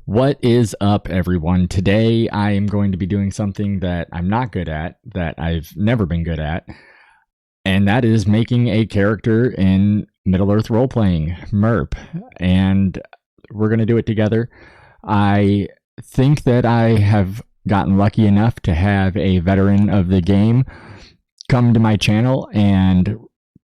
What is up, everyone? Today I am going to be doing something that I'm not good at, that I've never been good at, and that is making a character in Middle-earth role-playing, MERP, and we're going to do it together. I think that I have gotten lucky enough to have a veteran of the game come to my channel and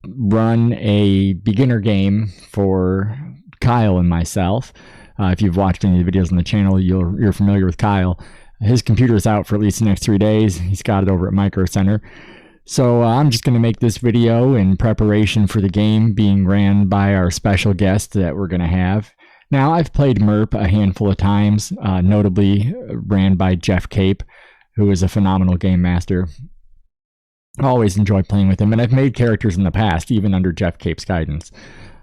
run a beginner game for Kyle and myself. If you've watched any of the videos on the channel, you're familiar with Kyle. His computer is out for at least the next 3 days. He's got it over at Micro Center. So I'm just going to make this video in preparation for the game being ran by our special guest that we're going to have. Now, I've played MERP a handful of times, notably ran by Jeff Cape, who is a phenomenal game master. I always enjoy playing with him, and I've made characters in the past, even under Jeff Cape's guidance.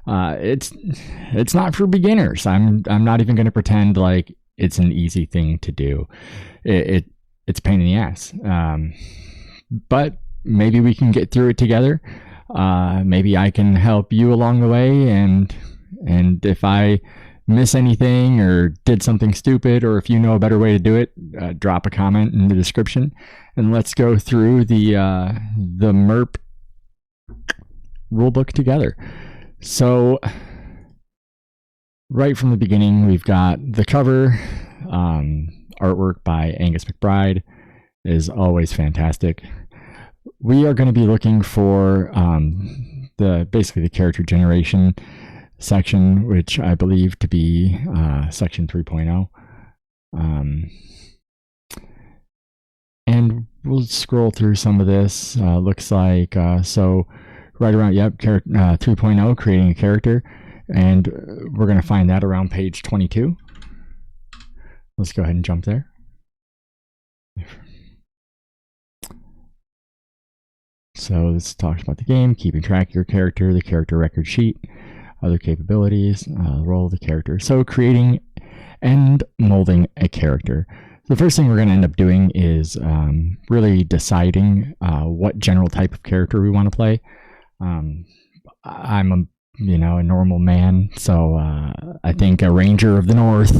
It's not for beginners. I'm not even going to pretend like it's an easy thing to do. It's a pain in the ass. But maybe we can get through it together. Maybe I can help you along the way, and if I miss anything or did something stupid, or if you know a better way to do it, drop a comment in the description, and let's go through the MERP rulebook together. So right from the beginning, we've got the cover. Artwork by Angus McBride is always fantastic. We are going to be looking for basically the character generation section, which I believe to be section 3.0. And we'll scroll through some of this. Looks like so right around 3.0, creating a character, and we're going to find that around page 22. Let's go ahead and jump there. So this talks about the game, keeping track of your character, the character record sheet, other capabilities, role of the character. So creating and molding a character. The first thing we're going to end up doing is really deciding what general type of character we want to play. I'm a normal man, so I think a Ranger of the North,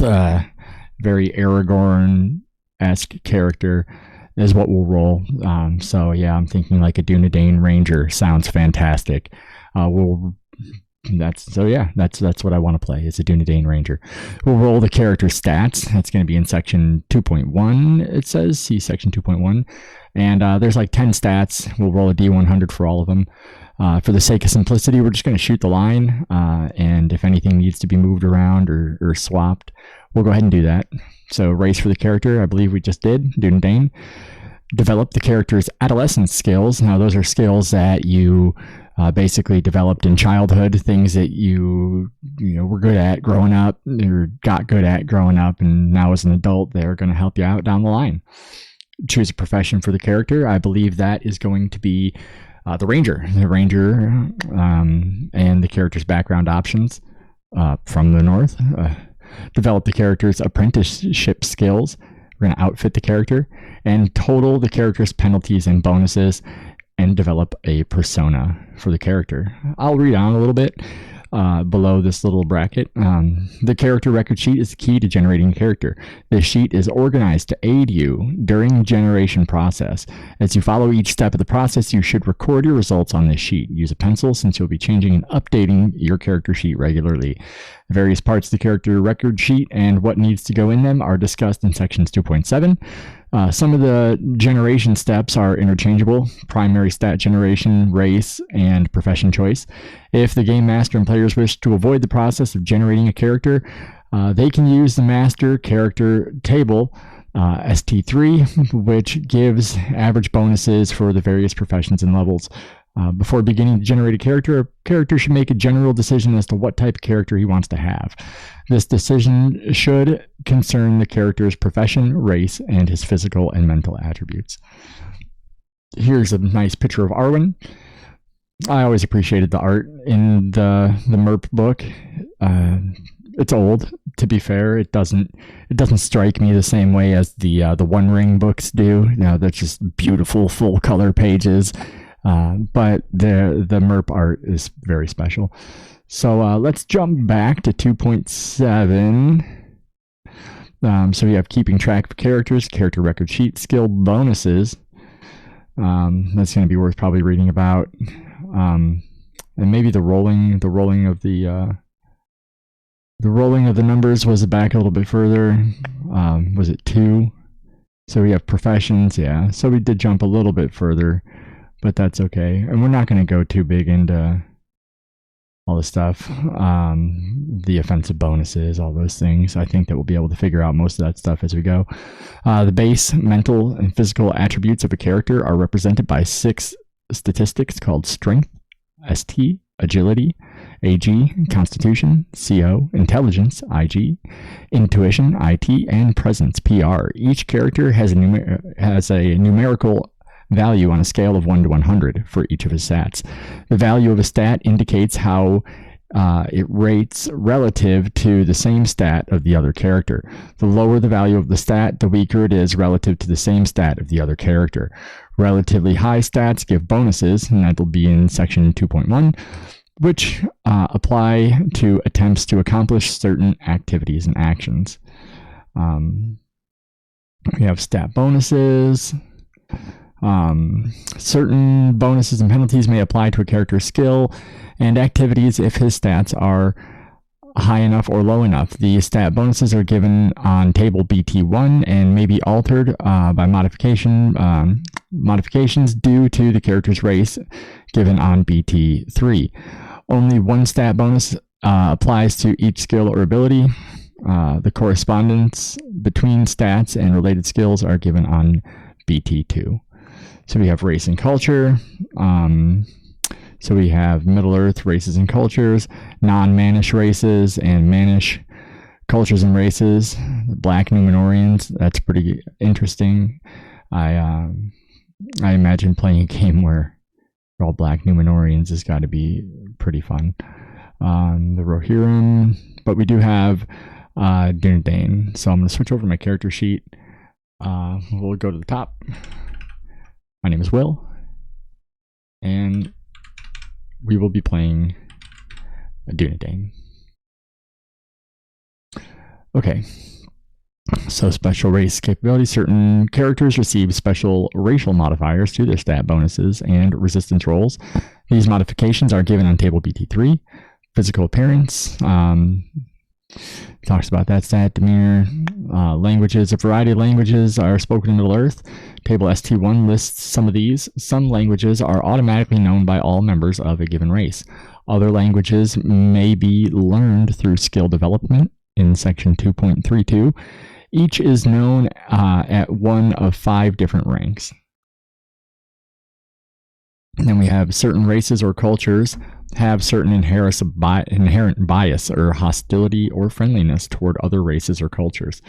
very Aragorn-esque character is what we'll roll. So yeah, I'm thinking like a Dunedain Ranger sounds fantastic. That's what I want to play. It's a Dunedain Ranger. We'll roll the character stats. That's going to be in section 2.1. It says see section 2.1, and there's like 10 stats. We'll roll a D100 for all of them. For the sake of simplicity, we're just going to shoot the line, and if anything needs to be moved around or swapped, we'll go ahead and do that. So race for the character, I believe we just did, Dunedain. Develop the character's adolescence skills. Now those are skills that you basically developed in childhood, things that you were good at growing up, or got good at growing up, and now as an adult, they're going to help you out down the line. Choose a profession for the character. I believe that is going to be the Ranger, and the character's background options from the North. Develop the character's apprenticeship skills. We're going to outfit the character and total the character's penalties and bonuses, and develop a persona for the character. I'll read on a little bit below this little bracket. The character record sheet is the key to generating a character. This sheet is organized to aid you during the generation process. As you follow each step of the process, you should record your results on this sheet. Use a pencil, since you'll be changing and updating your character sheet regularly. The various parts of the character record sheet and what needs to go in them are discussed in sections 2.7. Some of the generation steps are interchangeable: primary stat generation, race, and profession choice. If the game master and players wish to avoid the process of generating a character, they can use the master character table, ST3, which gives average bonuses for the various professions and levels. Before beginning to generate a character should make a general decision as to what type of character he wants to have. This decision should concern the character's profession, race, and his physical and mental attributes. Here's a nice picture of Arwen. I always appreciated the art in the MERP book. It's old, to be fair. It doesn't strike me the same way as the One Ring books do. They're just beautiful full color pages. But the MERP art is very special. So let's jump back to 2.7. So we have keeping track of characters, character record sheet, skill bonuses. That's going to be worth probably reading about. And maybe the rolling of the numbers was back a little bit further. Was it 2? So we have professions, yeah. So we did jump a little bit further, but that's okay. And we're not going to go too big into all the stuff, the offensive bonuses, all those things. I think that we'll be able to figure out most of that stuff as we go. The base mental and physical attributes of a character are represented by 6 statistics called strength, ST, agility, AG, constitution, CO, intelligence, IG, intuition, IT, and presence, PR. Each character has a numerical value on a scale of 1 to 100 for each of his stats. The value of a stat indicates how it rates relative to the same stat of the other character. The lower the value of the stat, the weaker it is relative to the same stat of the other character. Relatively high stats give bonuses, and that'll be in section 2.1, which apply to attempts to accomplish certain activities and actions. We have stat bonuses. Certain bonuses and penalties may apply to a character's skill and activities if his stats are high enough or low enough. The stat bonuses are given on table BT1 and may be altered by modifications due to the character's race given on BT3. Only one stat bonus applies to each skill or ability. The correspondence between stats and related skills are given on BT2. So we have race and culture. So we have Middle Earth races and cultures, non-Manish races and Manish cultures and races. Black Numenorians, that's pretty interesting. I imagine playing a game where all Black Numenorians has got to be pretty fun. The Rohirrim, but we do have Dunedain. So I'm going to switch over my character sheet. We'll go to the top. My name is Will, and we will be playing Dunedain. Okay, so special race capabilities. Certain characters receive special racial modifiers to their stat bonuses and resistance rolls. These modifications are given on table BT3. Physical appearance. Talks about that stat, demeanor, languages. A variety of languages are spoken in Middle Earth. Table ST1 lists some of these. Some languages are automatically known by all members of a given race. Other languages may be learned through skill development in section 2.32. Each is known at one of 5 different ranks. And then we have certain races or cultures have certain inherent bias or hostility or friendliness toward other races or cultures.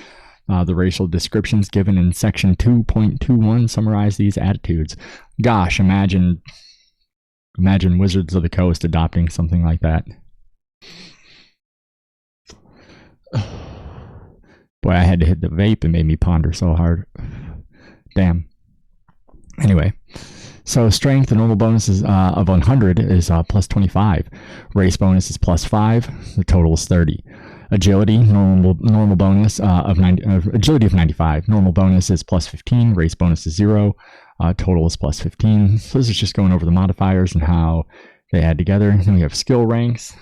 The racial descriptions given in section 2.21 summarize these attitudes. Gosh, imagine Wizards of the Coast adopting something like that. Boy, I had to hit the vape and made me ponder so hard. Damn. Anyway. So strength, the normal bonus is, of 100 is plus 25. Race bonus is plus 5. The total is 30. Agility, normal bonus agility of 95. Normal bonus is plus 15. Race bonus is 0. Total is plus 15. So this is just going over the modifiers and how they add together. Then we have skill ranks.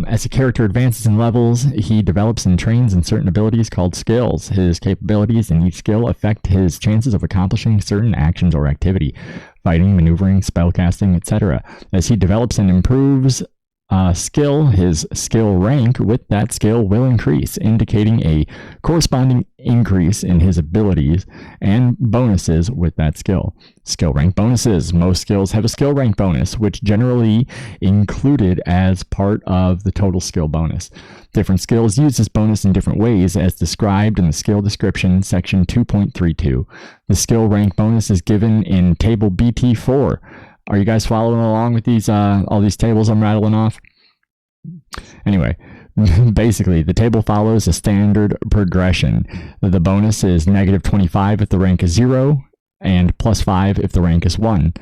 As a character advances in levels, he develops and trains in certain abilities called skills. His capabilities in each skill affect his chances of accomplishing certain actions or activity, fighting, maneuvering, spellcasting, etc. As he develops and improves skill, his skill rank with that skill will increase, indicating a corresponding increase in his abilities and bonuses with that skill. Skill rank bonuses. Most skills have a skill rank bonus, which generally included as part of the total skill bonus. Different skills use this bonus in different ways, as described in the skill description, section 2.32. The skill rank bonus is given in table BT4. Are you guys following along with these all these tables I'm rattling off? Anyway, basically, the table follows a standard progression. The bonus is negative 25 if the rank is 0, and plus 5 if the rank is 1.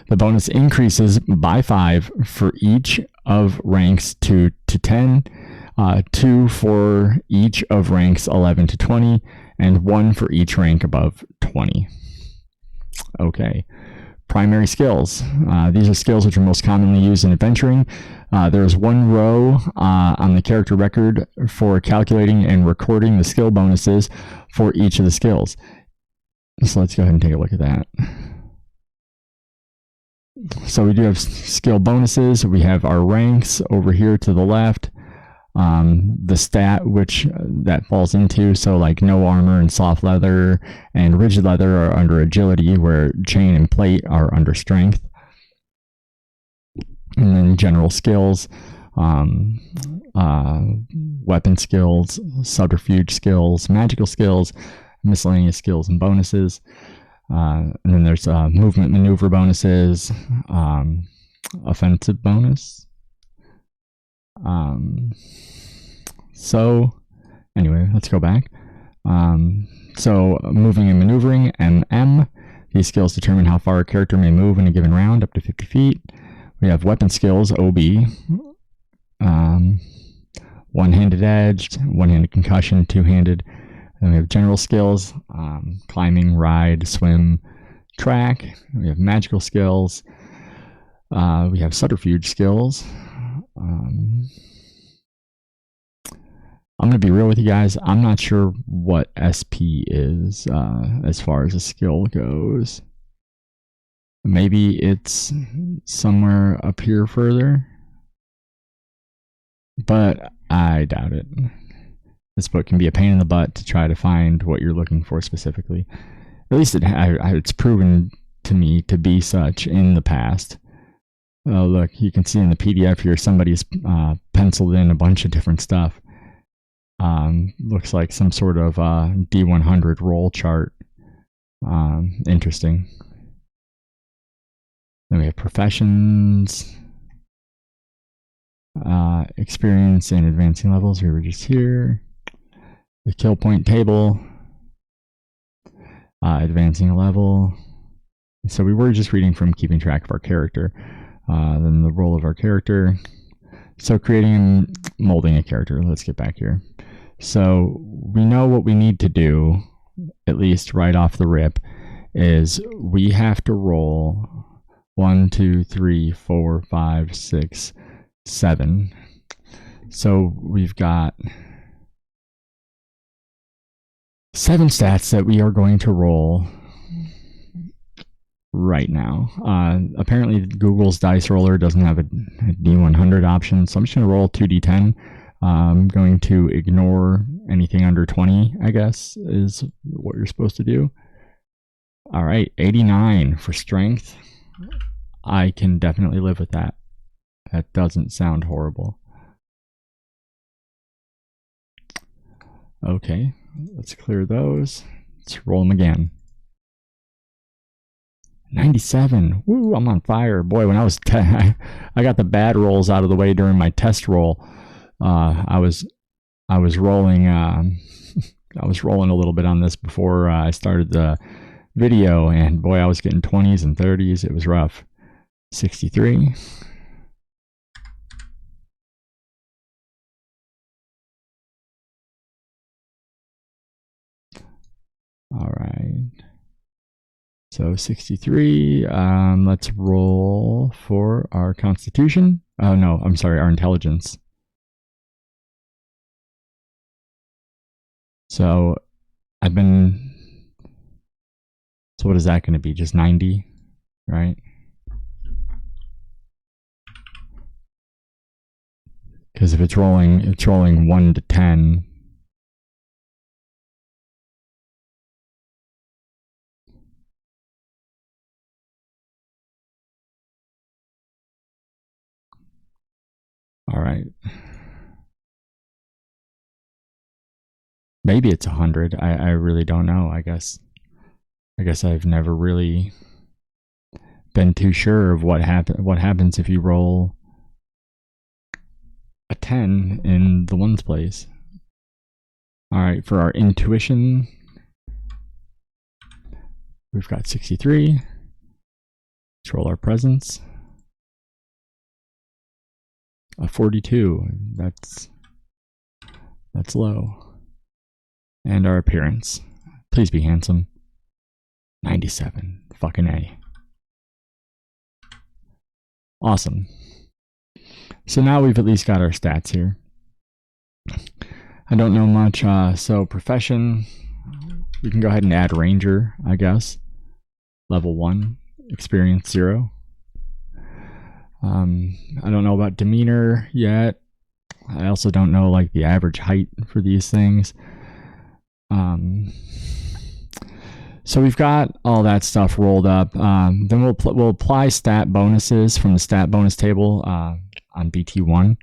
The bonus increases by 5 for each of ranks 2 to 10. 2 for each of ranks 11 to 20, and 1 for each rank above 20. Okay. Primary skills. These are skills which are most commonly used in adventuring. There's one row on the character record for calculating and recording the skill bonuses for each of the skills. So let's go ahead and take a look at that. So we do have skill bonuses. We have our ranks over here to the left. The stat which that falls into, so like no armor and soft leather and rigid leather are under agility, where chain and plate are under strength. And then general skills, weapon skills, subterfuge skills, magical skills, miscellaneous skills and bonuses. And then there's movement maneuver bonuses, offensive bonus. So anyway, let's go back. So moving and maneuvering, MM. These skills determine how far a character may move in a given round, up to 50 feet. We have weapon skills, OB. One-handed edged, one-handed concussion, two-handed. Then we have general skills, climbing, ride, swim, track. We have magical skills. We have subterfuge skills. I'm going to be real with you guys. I'm not sure what SP is as far as a skill goes. Maybe it's somewhere up here further, but I doubt it. This book can be a pain in the butt to try to find what you're looking for specifically. At least it's proven to me to be such in the past. Oh, look, you can see in the PDF here somebody's penciled in a bunch of different stuff. Looks like some sort of D100 roll chart. Interesting. Then we have professions, experience and advancing levels. We were just here. The kill point table, advancing a level. So we were just reading from keeping track of our character. Then the role of our character. So creating and molding a character. Let's get back here. So we know what we need to do, at least right off the rip, is we have to roll 1, 2, 3, 4, 5, 6, 7. So we've got 7 stats that we are going to roll right now. Apparently Google's dice roller doesn't have a D100 option, so I'm just going to roll 2d10. I'm going to ignore anything under 20, I guess, is what you're supposed to do. All right, 89 for strength. I can definitely live with that. That doesn't sound horrible. Okay, let's clear those. Let's roll them again. 97. Woo, I'm on fire. Boy, when I was I got the bad rolls out of the way during my test roll. I was rolling I was rolling a little bit on this before I started the video, and boy, I was getting 20s and 30s. It was rough. 63. All right. So 63. Let's roll for our constitution. Oh no, I'm sorry, our intelligence. So so what is that going to be? Just 90, right? Because if it's rolling 1 to 10. All right. Maybe it's 100. I really don't know. I guess I've never really been too sure of what happens if you roll a 10 in the ones place. All right, for our intuition, we've got 63. Let's roll our presence. A 42. That's That's low. And our appearance. Please be handsome. 97. Fucking A. Awesome. So now we've at least got our stats here. I don't know much. So profession, we can go ahead and add ranger, I guess. Level 1, experience 0. I don't know about demeanor yet. I also don't know like the average height for these things. So we've got all that stuff rolled up. Then we'll apply stat bonuses from the stat bonus table on BT1.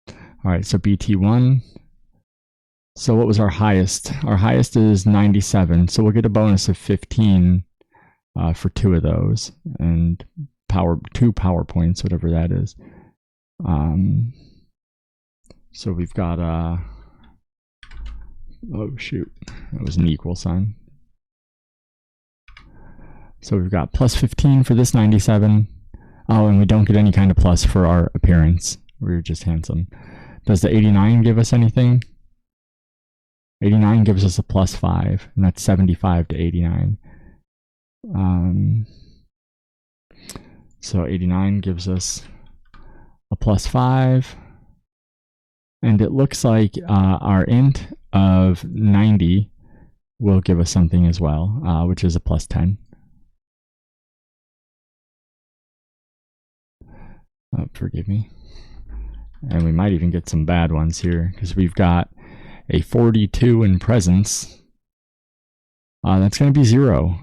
All right, so BT1. So what was our highest? Our highest is 97. So we'll get a bonus of 15 for 2 of those, and 2 power points, whatever that is. So we've got oh shoot, that was an equal sign. So we've got plus 15 for this 97. Oh, and we don't get any kind of plus for our appearance. We're just handsome. Does the 89 give us anything? 89 gives us a plus 5, and that's 75 to 89. So 89 gives us a plus 5. And it looks like our int of 90 will give us something as well, which is a plus 10. Forgive me. And we might even get some bad ones here, because we've got a 42 in presence. That's going to be 0.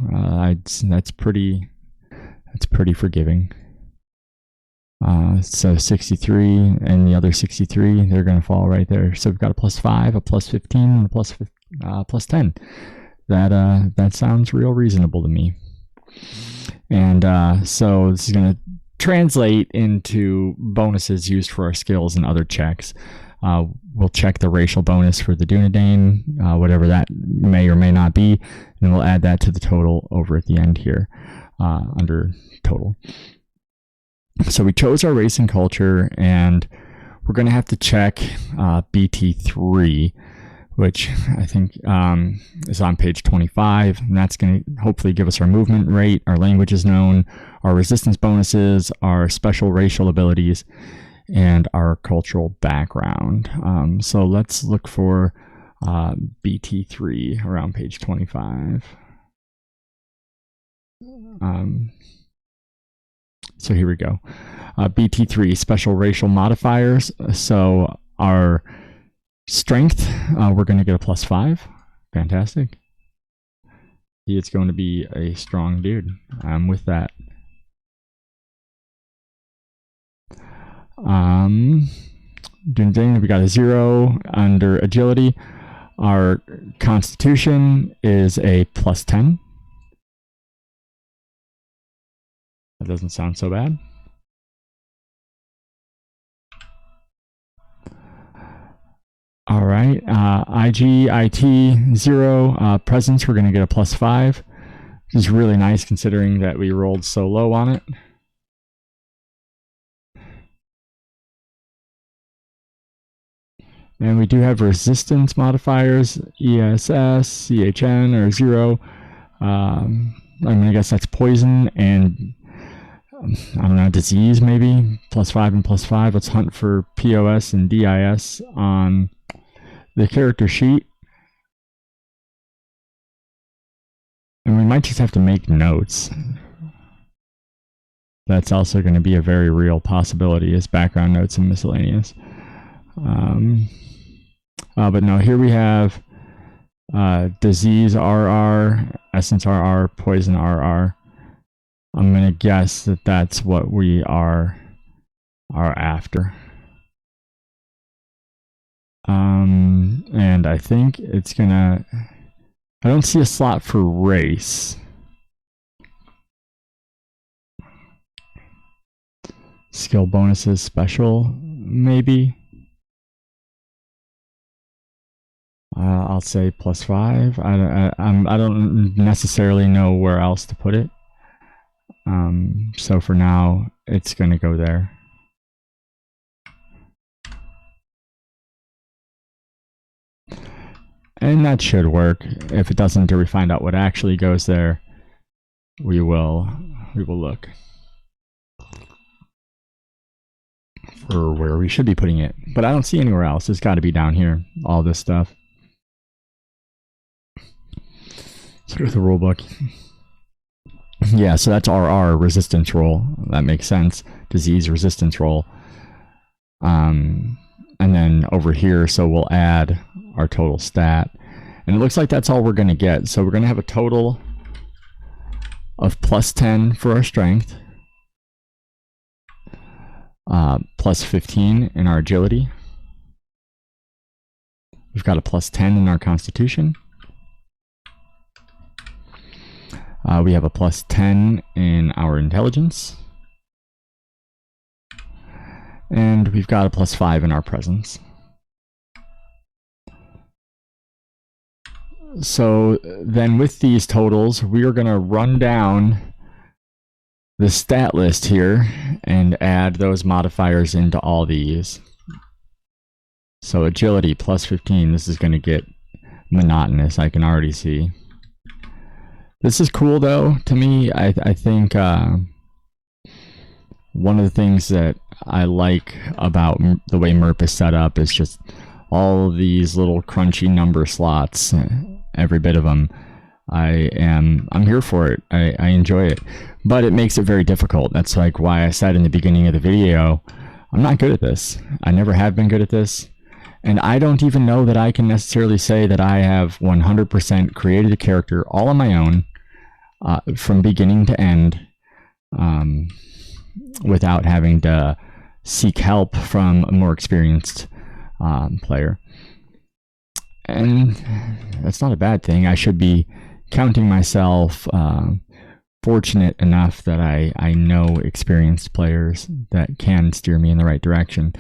That's pretty forgiving. So 63 and the other 63, they're going to fall right there. So we've got a plus 5, a plus 15, and a plus 10. That sounds real reasonable to me. And so this is going to translate into bonuses used for our skills and other checks. We'll check the racial bonus for the Dunedain, whatever that may or may not be, and we'll add that to the total over at the end here under total. So we chose our race and culture, and we're going to have to check BT3, which I think is on page 25, and that's going to hopefully give us our movement rate, our language is known, our resistance bonuses, our special racial abilities, and our cultural background. So let's look for BT3 around page 25. So here we go. BT3, special racial modifiers. So our strength, we're going to get a plus 5. Fantastic. He is going to be a strong dude. I'm with that. We got a 0 under agility. Our constitution is a plus 10. That doesn't sound so bad. All right, IT 0, presence, we're going to get a plus 5, which is really nice considering that we rolled so low on it. And we do have resistance modifiers, ESS, CHN, or 0. I guess that's poison and, I don't know, disease maybe, plus 5 and plus 5. Let's hunt for POS and DIS on the character sheet. And we might just have to make notes. That's also going to be a very real possibility as background notes and miscellaneous. But no, here we have disease RR, essence RR, poison RR. I'm going to guess that that's what we are after. And I think it's going to... I don't see a slot for race. Skill bonuses special, maybe. I'll say plus 5. I don't necessarily know where else to put it. So for now, it's going to go there. And that should work. If it doesn't, or we find out what actually goes there, we will look for where we should be putting it. But I don't see anywhere else. It's got to be down here, all this stuff. Let's go to the rule book. Yeah, so that's RR, resistance roll. That makes sense. Disease resistance roll. And then over here, so we'll add our total stat. And it looks like that's all we're going to get. So we're going to have a total of plus 10 for our strength. Plus 15 in our agility. We've got a plus 10 in our constitution. We have a plus 10 in our intelligence. And we've got a plus 5 in our presence. So then with these totals, we are going to run down the stat list here and add those modifiers into all these. So agility plus 15, this is going to get monotonous, I can already see. This is cool though, to me. I think one of the things that I like about the way MERP is set up is just all of these little crunchy number slots, every bit of them. I'm here for it. I enjoy it, but it makes it very difficult. That's like why I said in the beginning of the video, I'm not good at this. I never have been good at this. And I don't even know that I can necessarily say that I have 100% created a character all on my own, from beginning to end, without having to seek help from a more experienced player. And that's not a bad thing. I should be counting myself fortunate enough that I know experienced players that can steer me in the right direction.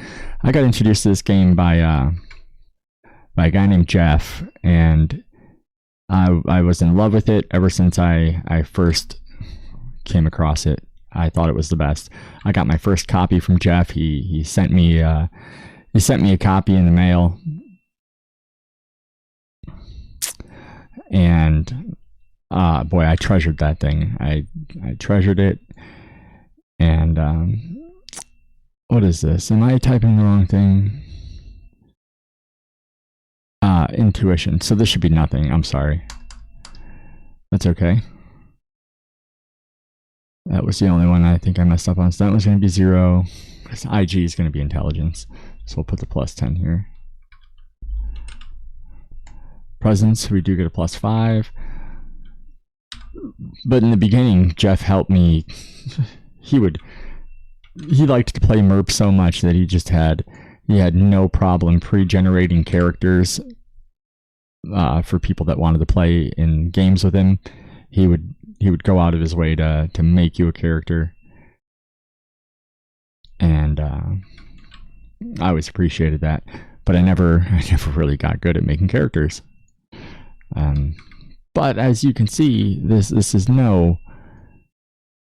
I got introduced to this game by a guy named Jeff, and I was in love with it ever since I first came across it. I thought it was the best. I got my first copy from Jeff. He sent me a copy in the mail, and boy, I treasured that thing. I treasured it. And what is this? Am I typing the wrong thing? Intuition. So this should be nothing. I'm sorry. That's okay. That was the only one I think I messed up on. So that was going to be 0. This IG is going to be intelligence. So we'll put the plus 10 here. Presence, we do get a plus 5. But in the beginning, Jeff helped me. He liked to play MERP so much that he had no problem pre-generating characters for people that wanted to play in games with him. He would go out of his way to make you a character, and I always appreciated that. But I never really got good at making characters. But as you can see, this is no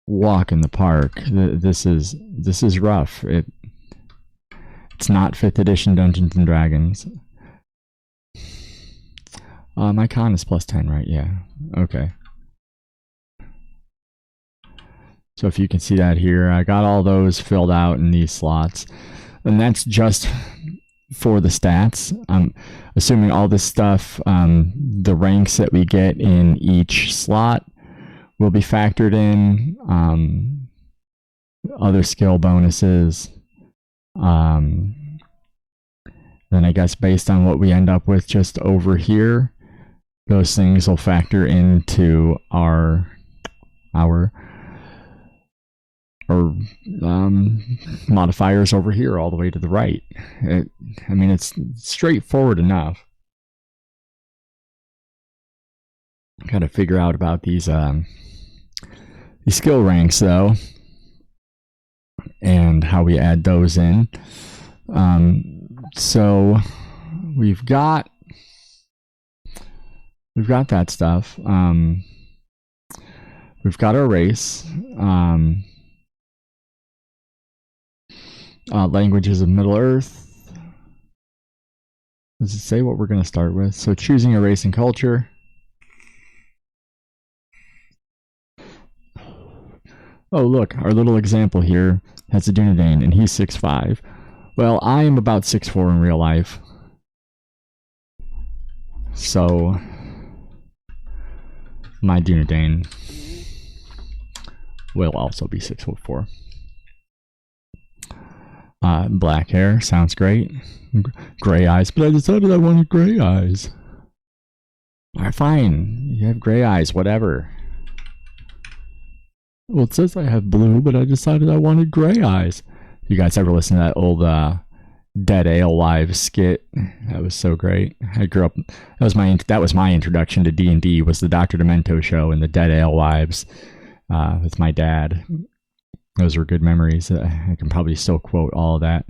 walk in the park. This is rough. It's not 5th edition Dungeons and Dragons. My con is plus 10, right? Yeah. Okay. So if you can see that here, I got all those filled out in these slots, and that's just for the stats. I'm assuming all this stuff, the ranks that we get in each slot will be factored in, other skill bonuses. Then I guess based on what we end up with just over here, those things will factor into our modifiers over here all the way to the right. I mean, it's straightforward enough. Got to figure out about these skill ranks though, and how we add those in. So we've got that stuff. We've got our race. Languages of Middle Earth. Does it say what we're going to start with? So choosing a race and culture. Oh, look, our little example here has a Dunedain, and he's 6'5". Well, I am about 6'4" in real life. So, my Dunedain will also be 6'4". Black hair, sounds great. Gray eyes, but I decided I wanted gray eyes. Alright, fine. You have gray eyes, whatever. Well, it says I have blue, but I decided I wanted gray eyes. You guys ever listen to that old Dead Alewives skit? That was so great. I grew up. That was my introduction to D&D. Was the Dr. Demento show and the Dead Alewives with my dad. Those were good memories. I can probably still quote all of that.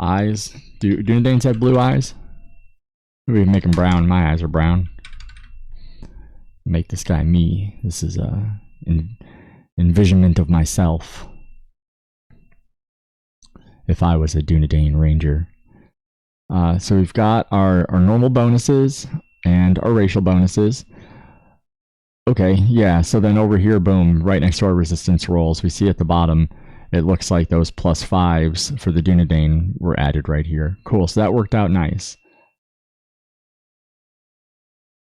Eyes. Do Dunedains have blue eyes? We make them brown. My eyes are brown. Make this guy me. This is envisionment of myself if I was a Dunedain ranger. So we've got our normal bonuses and our racial bonuses. Okay, yeah, so then over here, boom, right next to our resistance rolls, we see at the bottom, it looks like those +5s for the Dunedain were added right here. Cool, so that worked out nice.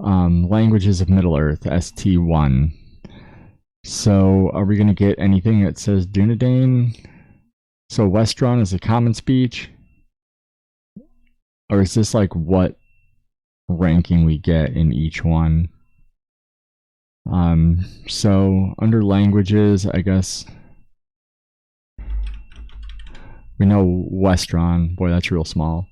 Languages of Middle-earth, ST1. So are we going to get anything that says Dunedain? So Westron is a common speech? Or is this like what ranking we get in each one? So under languages, I guess we know Westron. Boy, that's real small.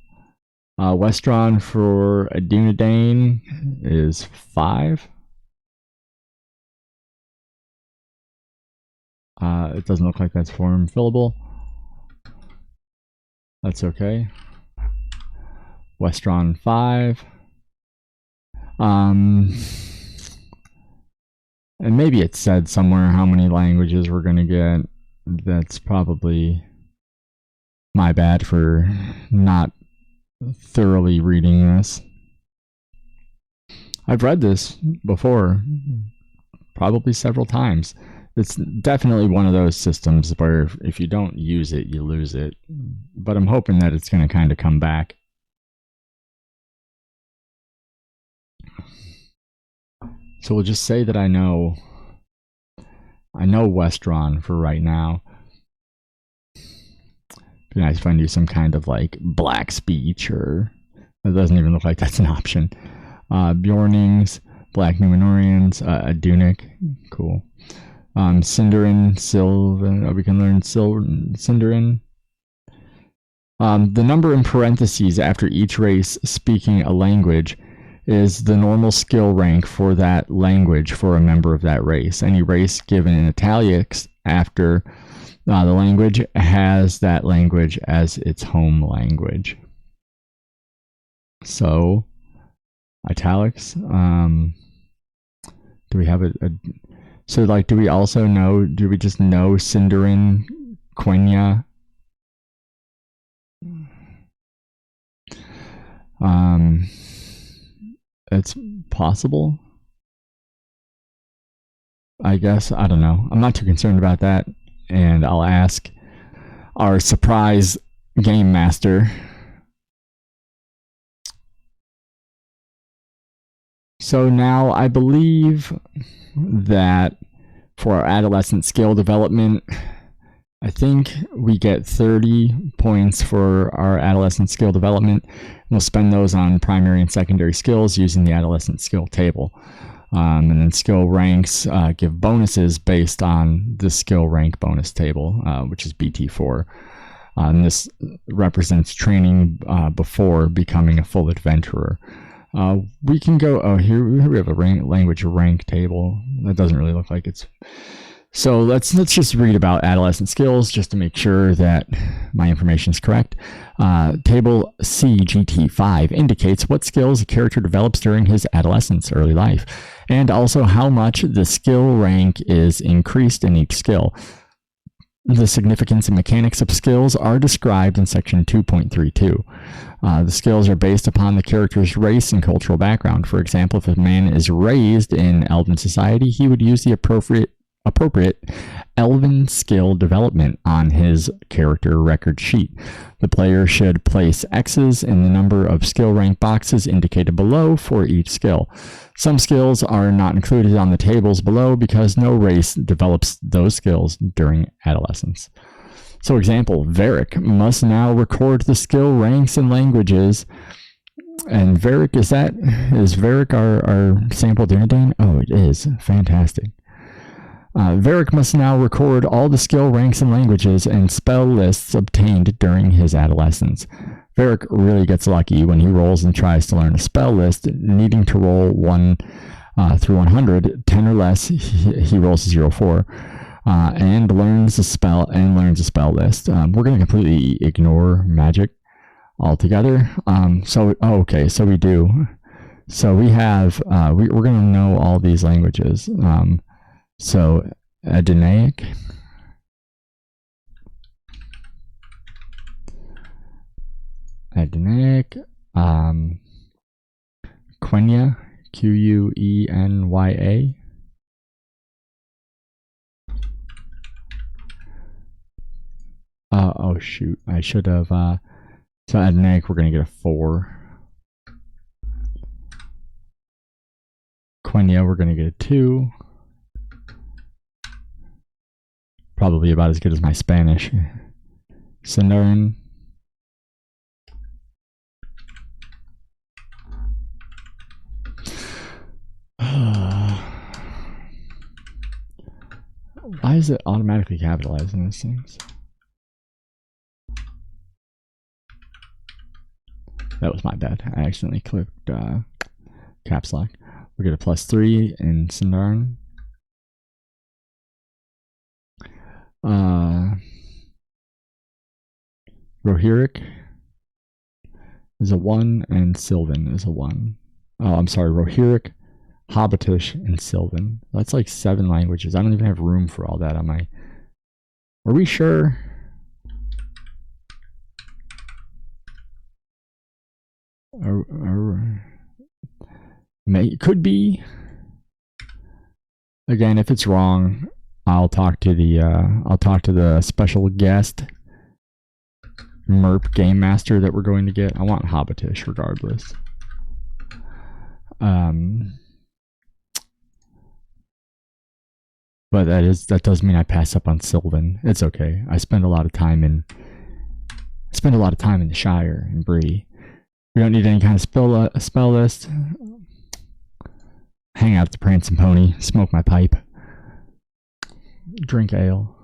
Westron for a Dunedain is 5. It doesn't look like that's form fillable. That's okay. Westron 5. And maybe it said somewhere how many languages we're going to get. That's probably my bad for not thoroughly reading this. I've read this before, probably several times. It's definitely one of those systems where if you don't use it, you lose it. But I'm hoping that it's going to kind of come back. So we'll just say that I know Westron for right now. Be nice if I knew some kind of like black speech, or it doesn't even look like that's an option. Bjornings, Black Numenorians, a Dunic, cool. Sindarin, Sylvan, we can learn Sindarin. The number in parentheses after each race speaking a language is the normal skill rank for that language for a member of that race. Any race given in italics after the language has that language as its home language. So, italics. Do we have so like, do we also know, do we just know Sindarin, Quenya? It's possible, I guess. I don't know. I'm not too concerned about that, and I'll ask our surprise game master. So now I believe that for our adolescent skill development, I think we get 30 points for our adolescent skill development. We'll spend those on primary and secondary skills using the adolescent skill table. And then skill ranks give bonuses based on the skill rank bonus table, which is BT4. And this represents training before becoming a full adventurer. We can go, here we have a language rank table. That doesn't really look like it's... So let's just read about adolescent skills just to make sure that my information is correct. Table CGT5 indicates what skills a character develops during his adolescence, early life, and also how much the skill rank is increased in each skill. The significance and mechanics of skills are described in section 2.32. The skills are based upon the character's race and cultural background. For example, if a man is raised in Elven society, he would use the appropriate Elven skill development on his character record sheet. The player should place X's in the number of skill rank boxes indicated below for each skill. Some skills are not included on the tables below because no race develops those skills during adolescence. So example, Varric must now record the skill ranks and languages. And Varric, is Varric our sample Dunedain? Oh, it is. Fantastic. Varric must now record all the skill ranks and languages and spell lists obtained during his adolescence. Varric really gets lucky when he rolls and tries to learn a spell list, needing to roll 1 through 100, 10 or less, he rolls a 0-4, and learns a spell list. We're going to completely ignore magic altogether. Okay, so we do. So we have, we're going to know all these languages. So Adonaic, Quenya, Quenya. Oh shoot, I should have, so Adonaic, we're going to get a 4. Quenya, we're going to get a 2. Probably about as good as my Spanish. Sindarin. Why is it automatically capitalizing these things? That was my bad. I accidentally clicked caps lock. We get a +3 in Sindarin. Rohirric is a 1 and Sylvan is a 1. Oh, I'm sorry, Rohirric, Hobbitish, and Sylvan. That's like 7 languages. I don't even have room for all that on my... Are we sure? Could be. Again, if it's wrong, I'll talk to the special guest MERP game master that we're going to get. I want Hobbitish regardless. But that does mean I pass up on Sylvan. It's okay. I spend a lot of time in the Shire in Bree. We don't need any kind of spell list. Hang out at the Prancing Pony, smoke my pipe, drink ale.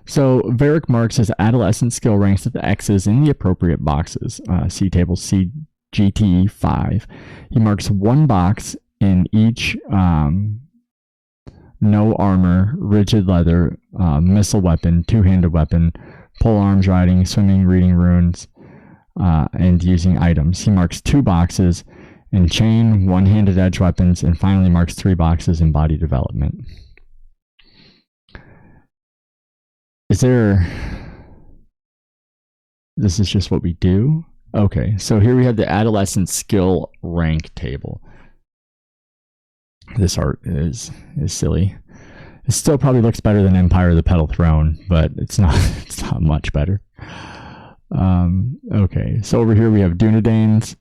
So Varric marks his adolescent skill ranks with the X's in the appropriate boxes. See table CGT 5. He marks 1 box in each no armor, rigid leather, missile weapon, 2-handed weapon, pole arms riding, swimming, reading runes, and using items. He marks 2 boxes in chain, 1-handed edge weapons, and finally marks 3 boxes in body development. This is just what we do? Okay, so here we have the adolescent skill rank table. This art is silly. It still probably looks better than Empire of the Petal Throne, but it's not much better. Okay, so over here we have Dunedains,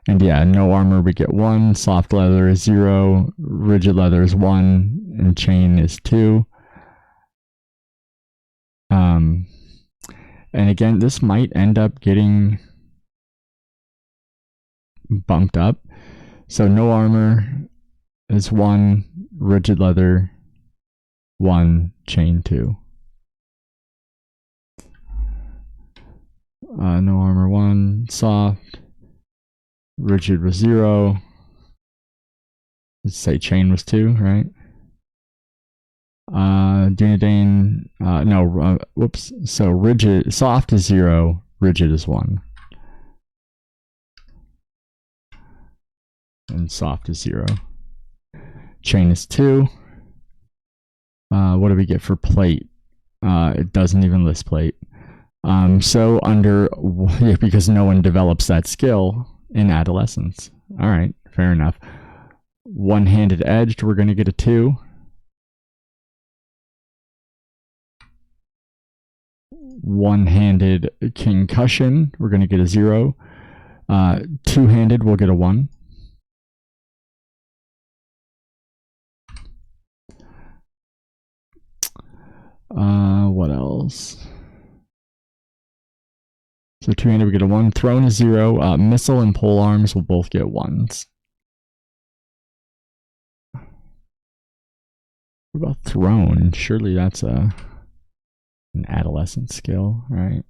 and yeah, no armor we get 1, soft leather is 0, rigid leather is 1, and chain is 2. And again, this might end up getting bumped up. So no armor is 1, rigid leather 1, chain 2. No armor 1, soft, rigid was 0. Let's say chain was 2, right? Dunedain, whoops. So rigid, soft is 0, rigid is 1. And soft is 0. Chain is 2. What do we get for plate? It doesn't even list plate. So under, because no one develops that skill in adolescence. All right, fair enough. One-handed edged, we're going to get a 2. One-handed concussion, we're going to get a 0. Two-handed, we'll get a 1. What else? So two-handed, we get a 1. Thrown is 0. Missile and pole arms will both get 1s. What about thrown? Surely that's an adolescent skill, right?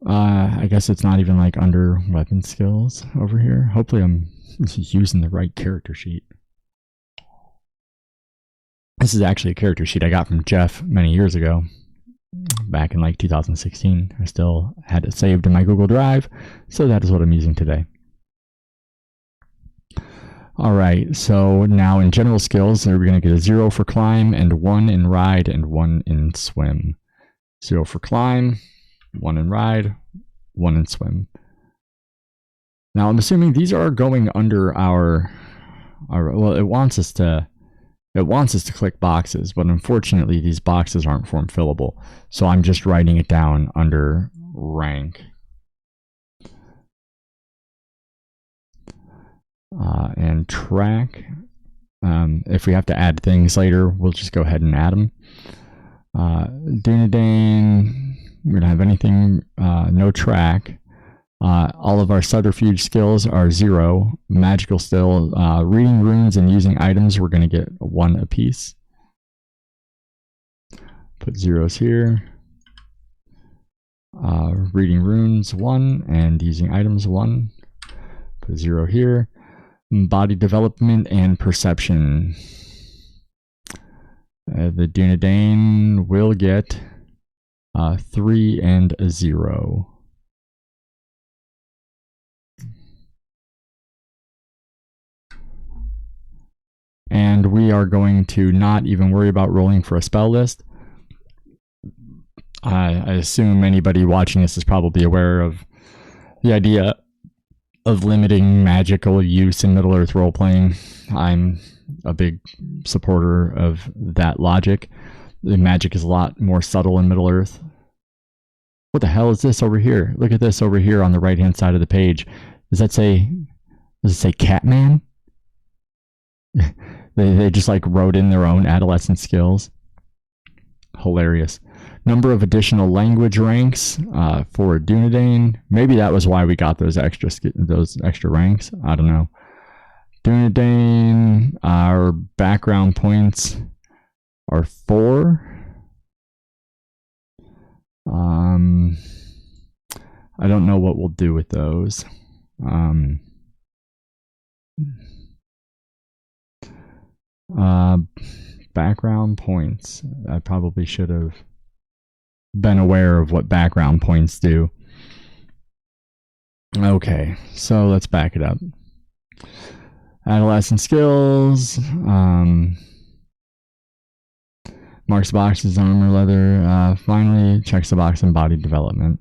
I guess it's not even like under weapon skills over here. Hopefully I'm using the right character sheet. This is actually a character sheet I got from Jeff many years ago, back in like 2016. I still had it saved in my Google Drive, so that is what I'm using today. All right, so now in general skills, we're going to get a 0 for climb and 1 in ride and 1 in swim. 0 for climb, 1 in ride, 1 in swim. Now I'm assuming these are going under our well, it wants us to click boxes, but unfortunately these boxes aren't form fillable. So I'm just writing it down under rank. And track. If we have to add things later, we'll just go ahead and add them. Dunedain, we don't have anything, no track. All of our subterfuge skills are 0. Magical still, reading runes and using items, we're going to get 1 apiece. Put 0s here. Reading runes 1 and using items 1. Put 0 here. Body development and perception. The Dunedain will get 3 and a 0. And we are going to not even worry about rolling for a spell list. I assume anybody watching this is probably aware of the idea of limiting magical use in Middle-earth role-playing. I'm a big supporter of that logic. The magic is a lot more subtle in Middle-earth. What the hell is this over here? Look at this over here on the right-hand side of the page. Does it say Catman? They just like wrote in their own adolescent skills. Hilarious. Number of additional language ranks for Dunedain. Maybe that was why we got those extra ranks. I don't know. Dunedain, our background points are 4. I don't know what we'll do with those. Background points. I probably should have been aware of what background points do. Okay, so let's back it up. Adolescent skills. Marks the boxes, armor, leather. Finally, checks the box in body development.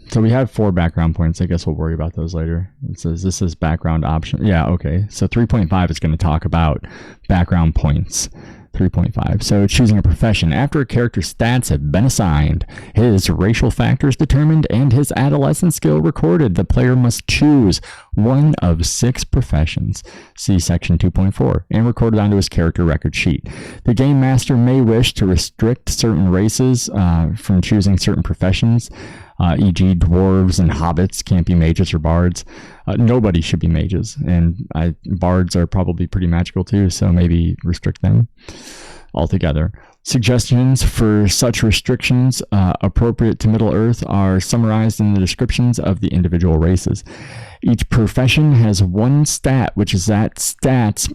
So we have 4 background points. I guess we'll worry about those later. It says this is background option. Yeah, okay. So 3.5 is going to talk about background points. 3.5. So choosing a profession. After a character's stats have been assigned, his racial factors determined, and his adolescent skill recorded, the player must choose one of 6 professions. See section 2.4, and recorded onto his character record sheet. The game master may wish to restrict certain races from choosing certain professions. E.g. dwarves and hobbits can't be mages or bards. Nobody should be mages, and bards are probably pretty magical too, so maybe restrict them altogether. Suggestions for such restrictions appropriate to Middle-earth are summarized in the descriptions of the individual races. Each profession has one stat, which is that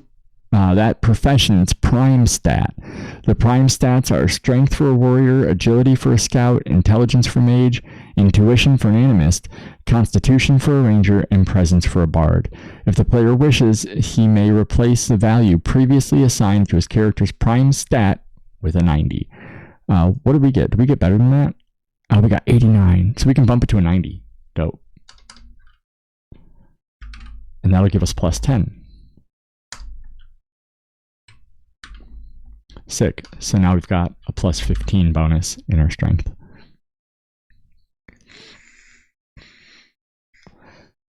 profession's prime stat. The prime stats are strength for a warrior, agility for a scout, intelligence for a mage, intuition for an animist, constitution for a ranger, and presence for a bard. If the player wishes, he may replace the value previously assigned to his character's prime stat with a 90. What did we get? Did we get better than that? Oh, we got 89. So we can bump it to a 90. Dope. And that'll give us plus 10. Sick. So now we've got a plus 15 bonus in our strength.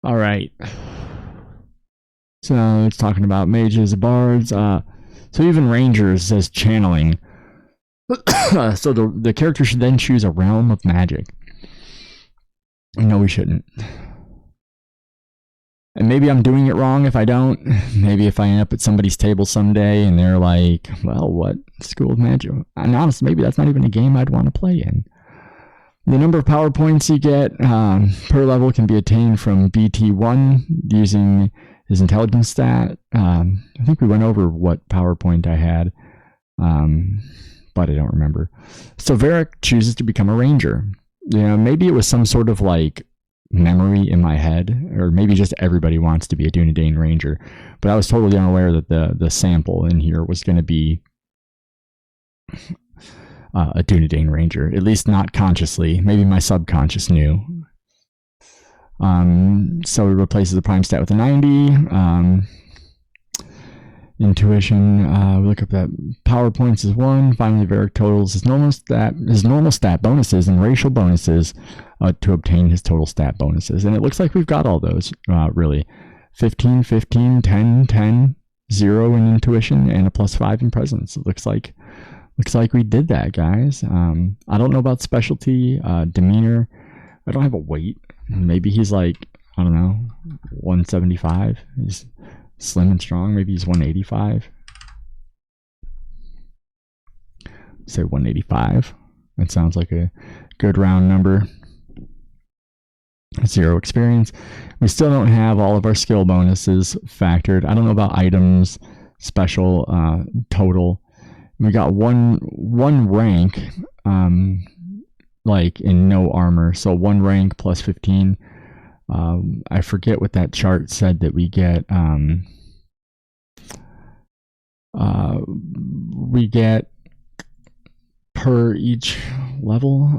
All right. So it's talking about mages, bards. So even rangers says channeling. So the character should then choose a realm of magic. No, we shouldn't. And maybe I'm doing it wrong if I don't. Maybe if I end up at somebody's table someday and they're like, well, what school of magic? And honestly, maybe that's not even a game I'd want to play in. The number of power points you get per level can be attained from BT1 using his intelligence stat. I think we went over what PowerPoint I had, but I don't remember. So Varric chooses to become a ranger. Maybe it was some sort of like memory in my head, or maybe just everybody wants to be a Dunedain ranger. But I was totally unaware that the sample in here was going to be a Dunedain ranger, at least not consciously. Maybe my subconscious knew. So it replaces the prime stat with a 90. Intuition, we look up that power points is 1. Finally, Varric totals his normal stat bonuses and racial bonuses to obtain his total stat bonuses. And it looks like we've got all those, really. 15, 15, 10, 10, 0 in intuition, and a plus 5 in presence. It looks like we did that, guys. I don't know about specialty, demeanor. I don't have a weight. Maybe he's like, I don't know, 175. He's slim and strong. Maybe he's 185. Say 185. That sounds like a good round number. 0 experience. We still don't have all of our skill bonuses factored. I don't know about items, special, total. We got one rank, like in no armor. So 1 rank plus 15. I forget what that chart said that we get. We get per each level.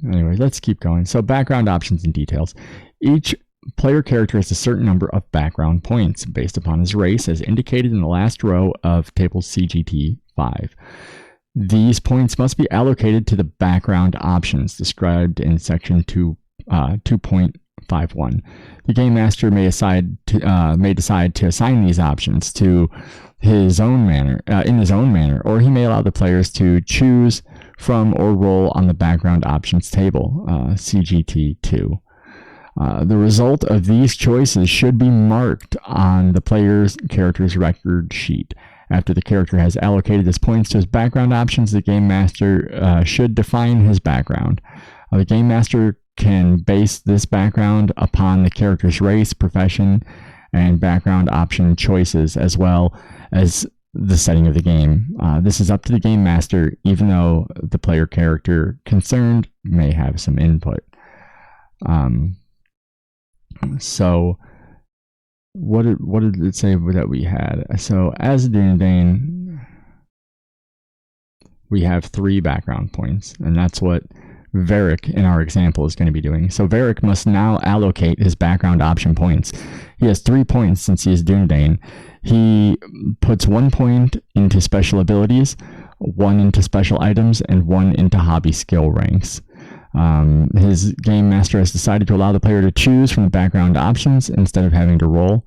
Anyway, let's keep going. So background options and details. Each player character has a certain number of background points based upon his race, as indicated in the last row of table CGT 5. These points must be allocated to the background options described in section 2.51. The game master may decide to assign these options to his own manner, or he may allow the players to choose from or roll on the background options table, CGT 2. The result of these choices should be marked on the player's character's record sheet. After the character has allocated his points to his background options, the game master should define his background. The game master can base this background upon the character's race, profession, and background option choices, as well as the setting of the game. This is up to the game master, even though the player character concerned may have some input. So what did it say that we had? So as a Dunedain, we have 3 background points, and that's what Varric in our example is going to be doing. So Varric must now allocate his background option points. He has 3 points since he is Dunedain. He puts 1 point into special abilities, 1 into special items, and 1 into hobby skill ranks. His game master has decided to allow the player to choose from the background options instead of having to roll.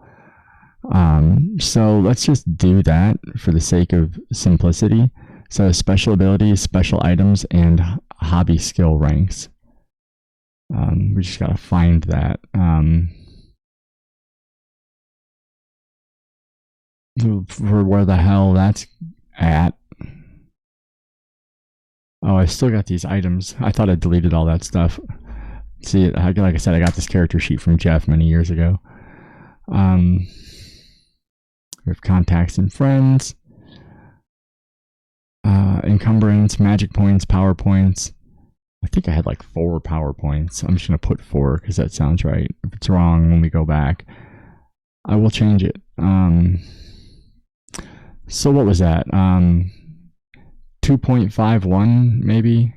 So let's just do that for the sake of simplicity. So special abilities, special items, and hobby skill ranks. We just gotta find that. For where the hell that's at. Oh, I still got these items. I thought I deleted all that stuff. See, like I said, I got this character sheet from Jeff many years ago. We have contacts and friends. Encumbrance, magic points, power points. I think I had like 4 power points. I'm just going to put 4 because that sounds right. If it's wrong when we go back, I will change it. So what was that? 2.51 maybe.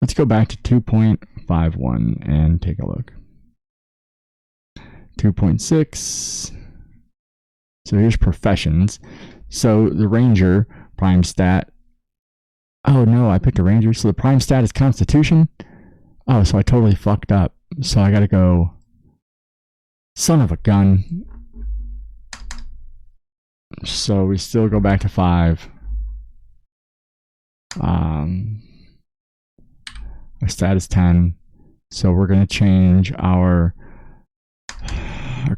Let's go back to 2.51 and take a look. 2.6. So here's professions. So the ranger prime stat. Oh no, I picked a ranger. So the prime stat is constitution. Oh, so I totally fucked up. So I gotta go. Son of a gun. So we still go back to 5. Our stat is 10. So we're gonna change our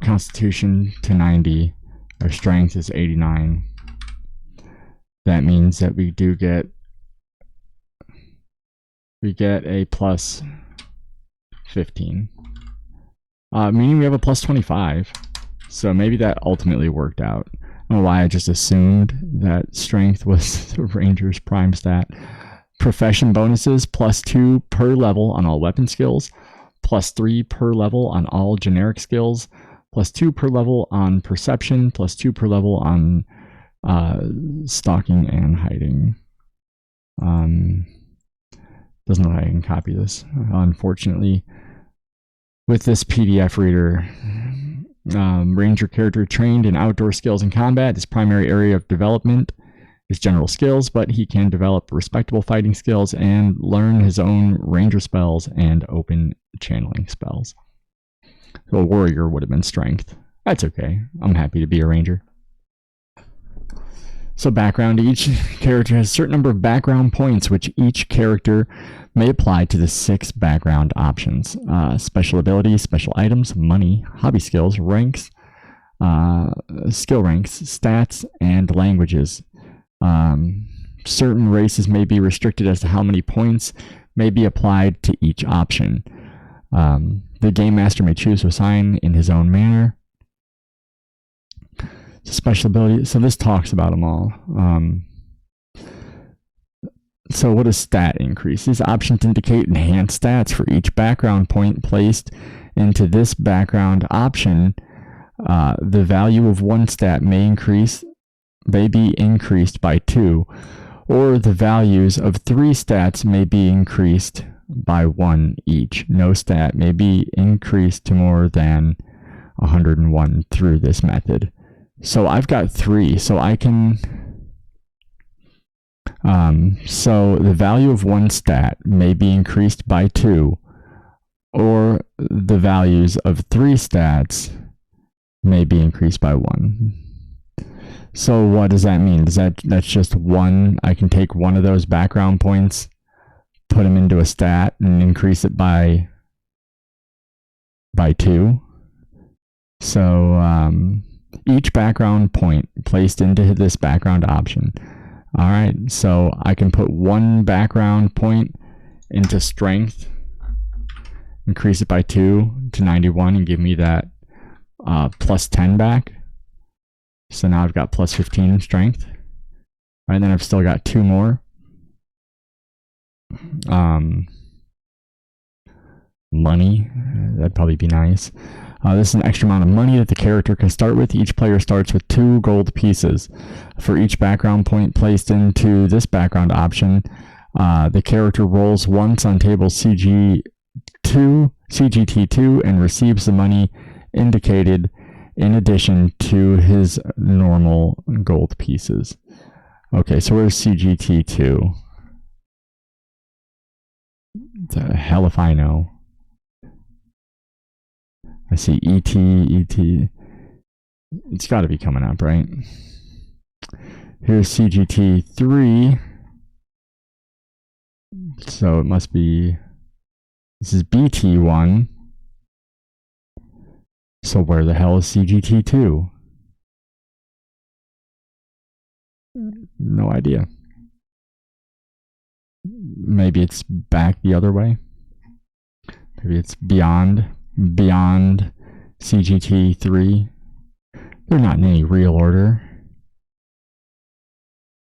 constitution to 90. Our strength is 89. That means that we do get a plus 15. Meaning we have a plus 25. So maybe that ultimately worked out. I don't know why I just assumed that strength was the ranger's prime stat. Profession bonuses, +2 per level on all weapon skills, +3 per level on all generic skills, +2 per level on perception, +2 per level on stalking and hiding. Doesn't look like I can copy this, unfortunately. With this PDF reader, ranger character trained in outdoor skills and combat. His primary area of development is general skills, but he can develop respectable fighting skills and learn his own ranger spells and open channeling spells. So a warrior would have been strength. That's okay. I'm happy to be a ranger. So background. Each character has a certain number of background points, which each character may apply to the 6 background options. Special abilities, special items, money, hobby skills, ranks, skill ranks, stats, and languages. Certain races may be restricted as to how many points may be applied to each option. The game master may choose to assign in his own manner. Special ability. So this talks about them all. So what is stat increase? These options indicate enhanced stats for each background point placed into this background option. The value of one stat may be increased by 2, or the values of 3 stats may be increased by 1 each. No stat may be increased to more than 101 through this method. So I've got 3, so I can... so the value of one stat may be increased by 2, or the values of 3 stats may be increased by 1. So what does that mean? That's just 1? I can take one of those background points, put them into a stat, and increase it by 2. So each background point placed into this background option. All right, so I can put 1 background point into strength, increase it by 2 to 91, and give me that plus 10 back. So now I've got plus 15 in strength. All right, and then I've still got 2 more. Money, that'd probably be nice. This is an extra amount of money that the character can start with. Each player starts with 2 gold pieces. For each background point placed into this background option, the character rolls once on table CGT2 and receives the money indicated in addition to his normal gold pieces. Okay, so where's CGT2? The hell if I know. I see ET. It's got to be coming up, right? Here's CGT3. So it must be... This is BT1. So where the hell is CGT2? No idea. Maybe it's back the other way. Maybe it's beyond CGT3. They're not in any real order.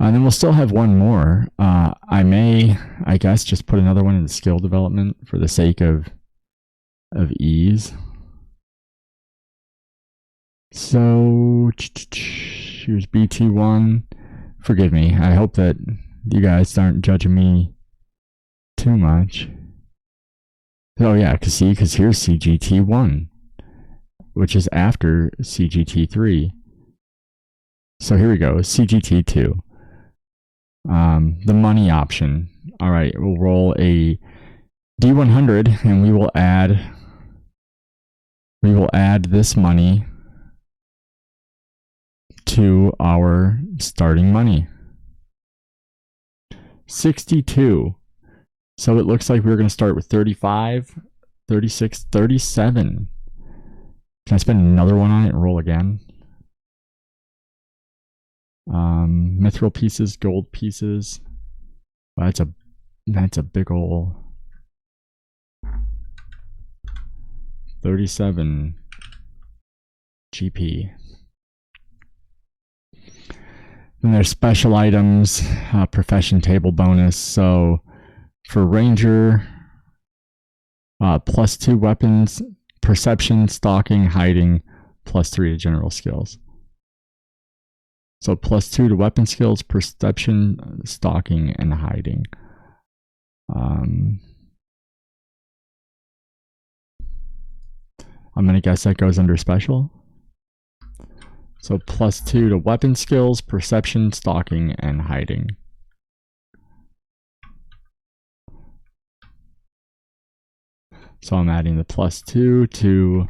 And then we'll still have one more. I may, I guess, just put another one in the skill development for the sake of ease. So here's BT1. Forgive me. I hope that you guys aren't judging me too much. Oh yeah, because here's CGT1, which is after CGT3. So here we go, CGT2. The money option. All right, we'll roll a D100 and we will add this money to our starting money. 62. So it looks like we're going to start with 35, 36, 37. Can I spend another one on it and roll again? Mithril pieces, gold pieces. Well, that's a big ol' 37 GP. Then there's special items, profession table bonus. So for ranger, +2 weapons, perception, stalking, hiding, +3 to general skills. So +2 to weapon skills, perception, stalking, and hiding. I'm gonna guess that goes under special. So +2 to weapon skills, perception, stalking, and hiding. So I'm adding the +2 to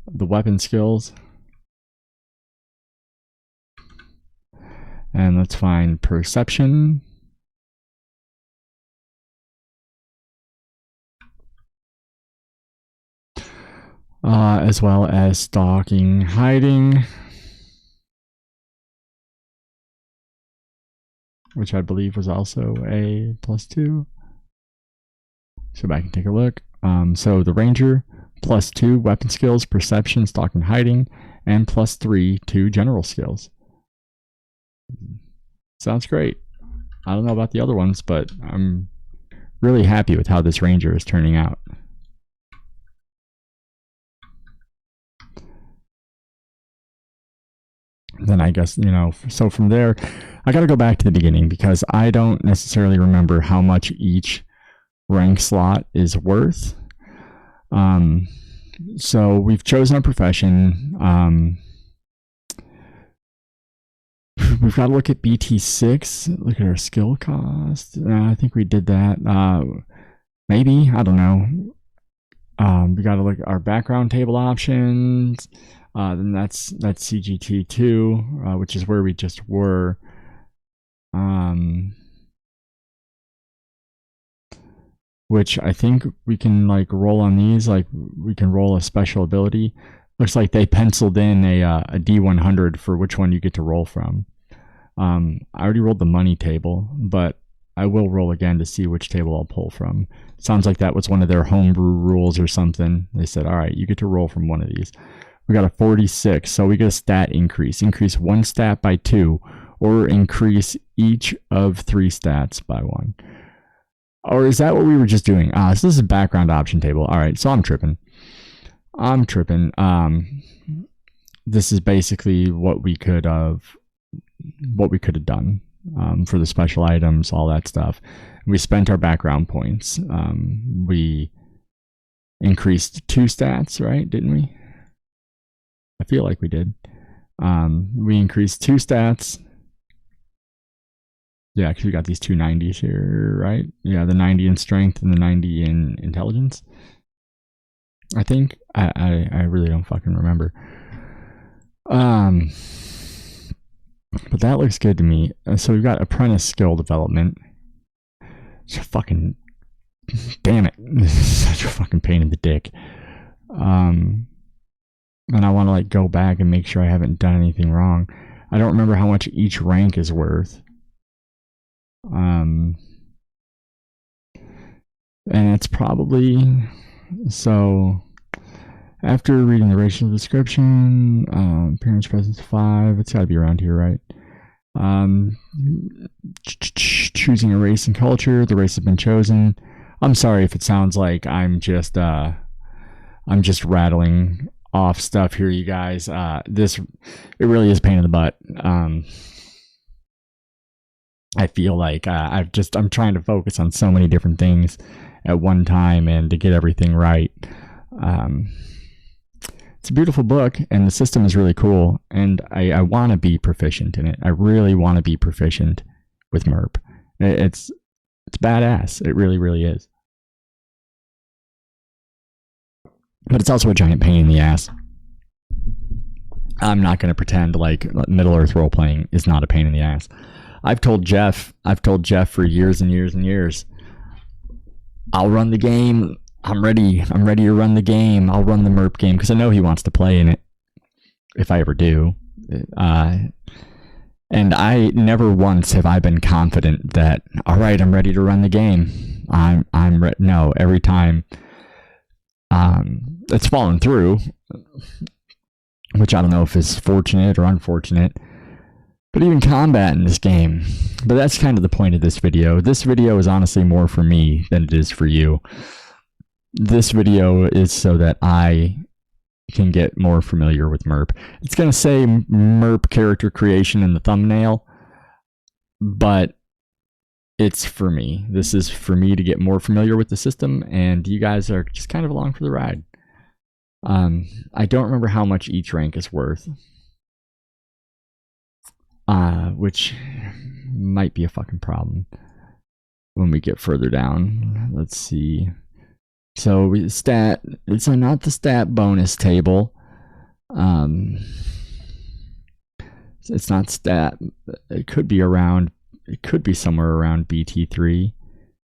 the weapon skills. And let's find perception. As well as stalking, hiding, which I believe was also a +2. So back and take a look. So the ranger, +2 weapon skills, perception, stalking, hiding, and +3 to general skills. Sounds great. I don't know about the other ones, but I'm really happy with how this ranger is turning out. Then I guess, so from there, I got to go back to the beginning because I don't necessarily remember how much each rank slot is worth. So we've chosen our profession. We've got to look at BT6, look at our skill cost. I think we did that. Maybe, I don't know. We got to look at our background table options. Then that's CGT2, which is where we just were. Which I think we can roll on these. We can roll a special ability. Looks like they penciled in a D100 for which one you get to roll from. I already rolled the money table, but I will roll again to see which table I'll pull from. Sounds like that was one of their homebrew rules or something. They said, all right, you get to roll from one of these. We got a 46, so we get a stat increase. Increase one stat by 2, or increase each of 3 stats by 1. Or is that what we were just doing? So this is a background option table. All right, so I'm tripping. This is basically what we could have done for the special items, all that stuff. We spent our background points. We increased 2 stats, right? Didn't we? I feel like we did. We increased 2 stats. Yeah, because we got these 2 90s here, right? Yeah, the 90 in strength and the 90 in intelligence. I think. I really don't fucking remember. But that looks good to me. So we've got apprentice skill development. It's fucking... Damn it. This is such a fucking pain in the dick. And I want to go back and make sure I haven't done anything wrong. I don't remember how much each rank is worth. And it's probably... So... After reading the racial description, appearance presence 5, it's got to be around here, right? Choosing a race and culture, the race has been chosen. I'm sorry if it sounds like I'm just rattling off stuff here, you guys. It really is a pain in the butt. I feel like I'm trying to focus on so many different things at one time and to get everything right. It's a beautiful book, and the system is really cool, and I want to be proficient in it. I really want to be proficient with MERP. It's badass. It really, really is. But it's also a giant pain in the ass. I'm not going to pretend like Middle-earth role-playing is not a pain in the ass. I've told Jeff for years and years and years, I'll run the game. I'm ready to run the game. I'll run the MERP game because I know he wants to play in it if I ever do. And I never once have I been confident that, all right, I'm ready to run the game. No, every time it's fallen through, which I don't know if is fortunate or unfortunate. But even combat in this game. But that's kind of the point of this video. This video is honestly more for me than it is for you. This video is so that I can get more familiar with MERP. It's going to say MERP character creation in the thumbnail, but it's for me. This is for me to get more familiar with the system, and you guys are just kind of along for the ride. I don't remember how much each rank is worth. Which might be a fucking problem when we get further down. Let's see. So it's not the stat bonus table. It's not stat. It could be somewhere around BT3,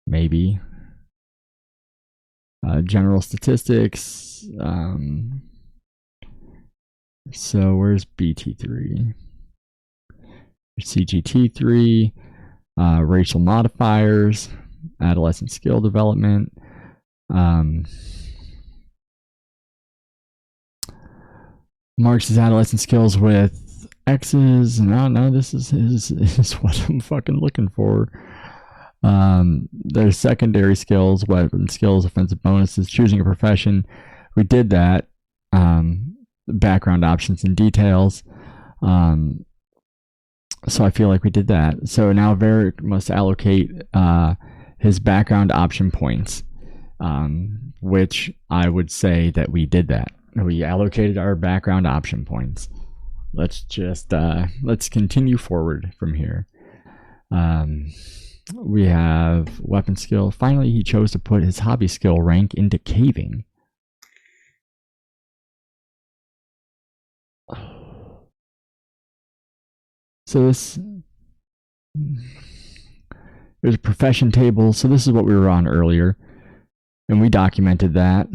maybe. General statistics. So where's BT3? CGT3, racial modifiers, adolescent skill development, marks his adolescent skills with X's. No, this is what I'm fucking looking for. There's secondary skills, weapon skills, offensive bonuses, choosing a profession. We did that. Background options and details. So I feel like we did that. So now Varric must allocate his background option points, which I would say that we did that. We allocated our background option points. Let's just let's continue forward from here. We have weapon skill. Finally, he chose to put his hobby skill rank into caving. So there's a profession table. So this is what we were on earlier, and we documented that.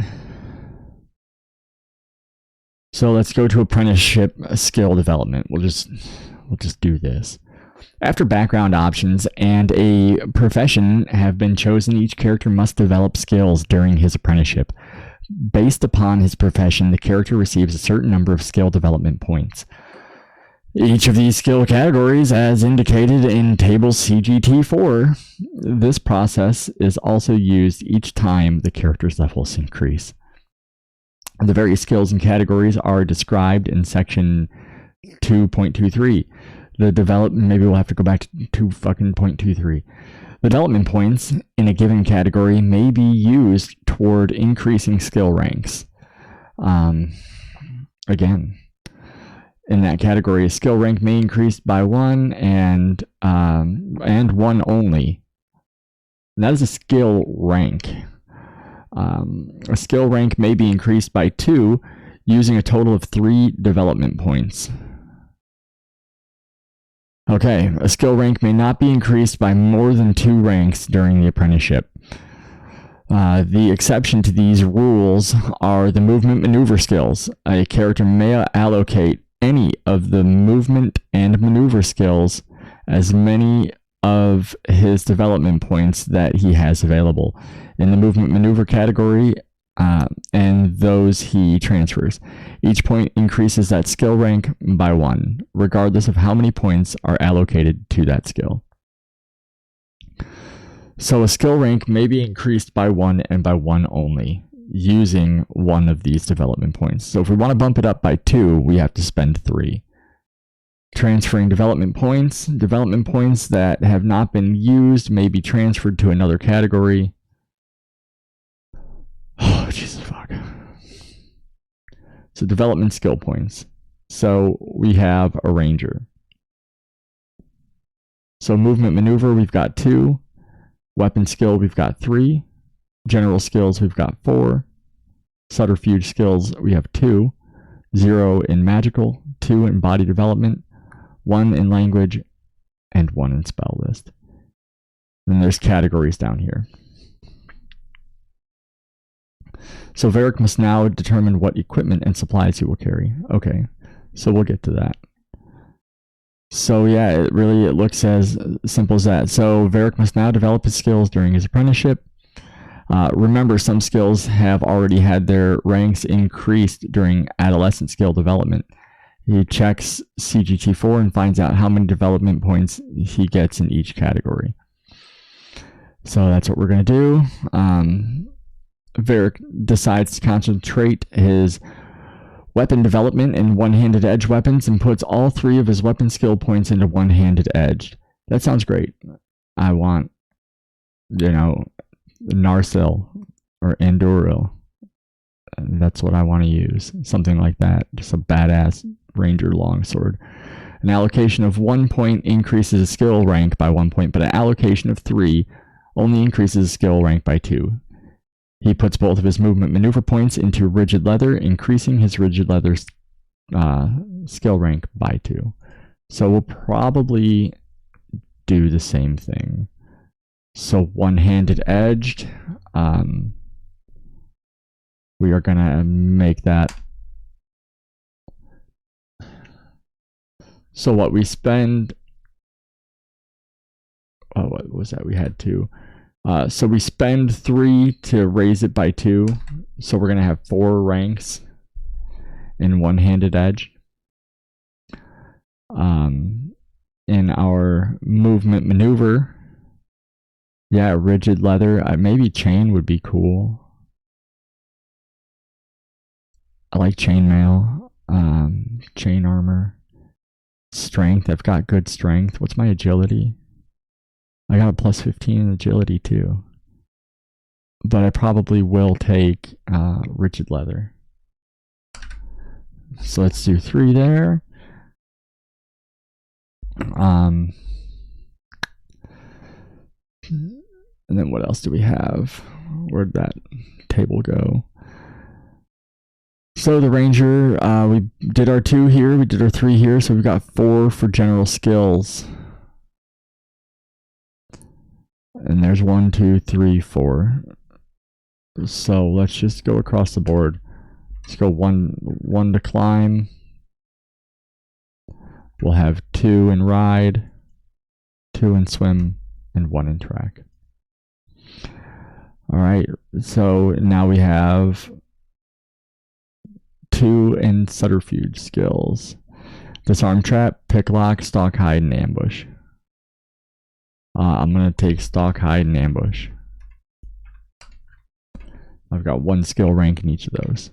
So let's go to apprenticeship skill development. We'll just do this. After background options and a profession have been chosen, each character must develop skills during his apprenticeship. Based upon his profession, the character receives a certain number of skill development points. Each of these skill categories, as indicated in table CGT4, this process is also used each time the character's levels increase. The various skills and categories are described in section 2.23. The development, maybe we'll have to go back to fucking 0.23. Development points in a given category may be used toward increasing skill ranks. Again, in that category, a skill rank may increase by 1 and 1 only. And that is a skill rank. A skill rank may be increased by 2, using a total of 3 development points. Okay, a skill rank may not be increased by more than 2 ranks during the apprenticeship. The exception to these rules are the movement maneuver skills. A character may allocate any of the movement and maneuver skills as many of his development points that he has available in the movement maneuver category, and those he transfers. Each point increases that skill rank by 1, regardless of how many points are allocated to that skill. So a skill rank may be increased by 1 and by 1 only, using one of these development points. So if we want to bump it up by 2, we have to spend 3. Transferring development points. Development points that have not been used may be transferred to another category. Oh, Jesus fuck. So development skill points. So we have a ranger. So movement maneuver, we've got 2. Weapon skill, we've got 3. General skills, we've got 4. Subterfuge skills, we have 2. 0 in magical, 2 in body development, 1 in language, and 1 in spell list. Then there's categories down here. So Varric must now determine what equipment and supplies he will carry. Okay, so we'll get to that. So yeah, it looks as simple as that. So Varric must now develop his skills during his apprenticeship. Remember, some skills have already had their ranks increased during adolescent skill development. He checks CGT4 and finds out how many development points he gets in each category. So that's what we're going to do. Varric decides to concentrate his weapon development in one-handed edge weapons and puts all 3 of his weapon skill points into one-handed edged. That sounds great. I want, Narsil or Anduril. That's what I want to use. Something like that. Just a badass ranger longsword. An allocation of 1 point increases a skill rank by 1 point, but an allocation of 3 only increases a skill rank by 2. He puts both of his movement maneuver points into rigid leather, increasing his rigid leather skill rank by 2. So we'll probably do the same thing. So one-handed edged, we are going to make that. So what we spend, what was that? We had 2. So we spend 3 to raise it by 2. So we're going to have 4 ranks in one-handed edge. In our movement maneuver, yeah, rigid leather. Maybe chain would be cool. I like chainmail. Chain armor. Strength. I've got good strength. What's my agility? I got a plus 15 in agility too. But I probably will take rigid leather. So let's do 3 there. And then what else do we have? Where'd that table go? So the ranger, we did our 2 here, we did our 3 here, so we've got 4 for general skills. And there's 1, 2, 3, 4. So let's just go across the board. Let's go 1 to climb. We'll have 2 in ride, 2 in swim, and 1 in track. All right, so now we have 2 in subterfuge skills. Disarm trap, pick lock, stalk hide, and ambush. I'm going to take stalk hide and ambush. I've got 1 skill rank in each of those.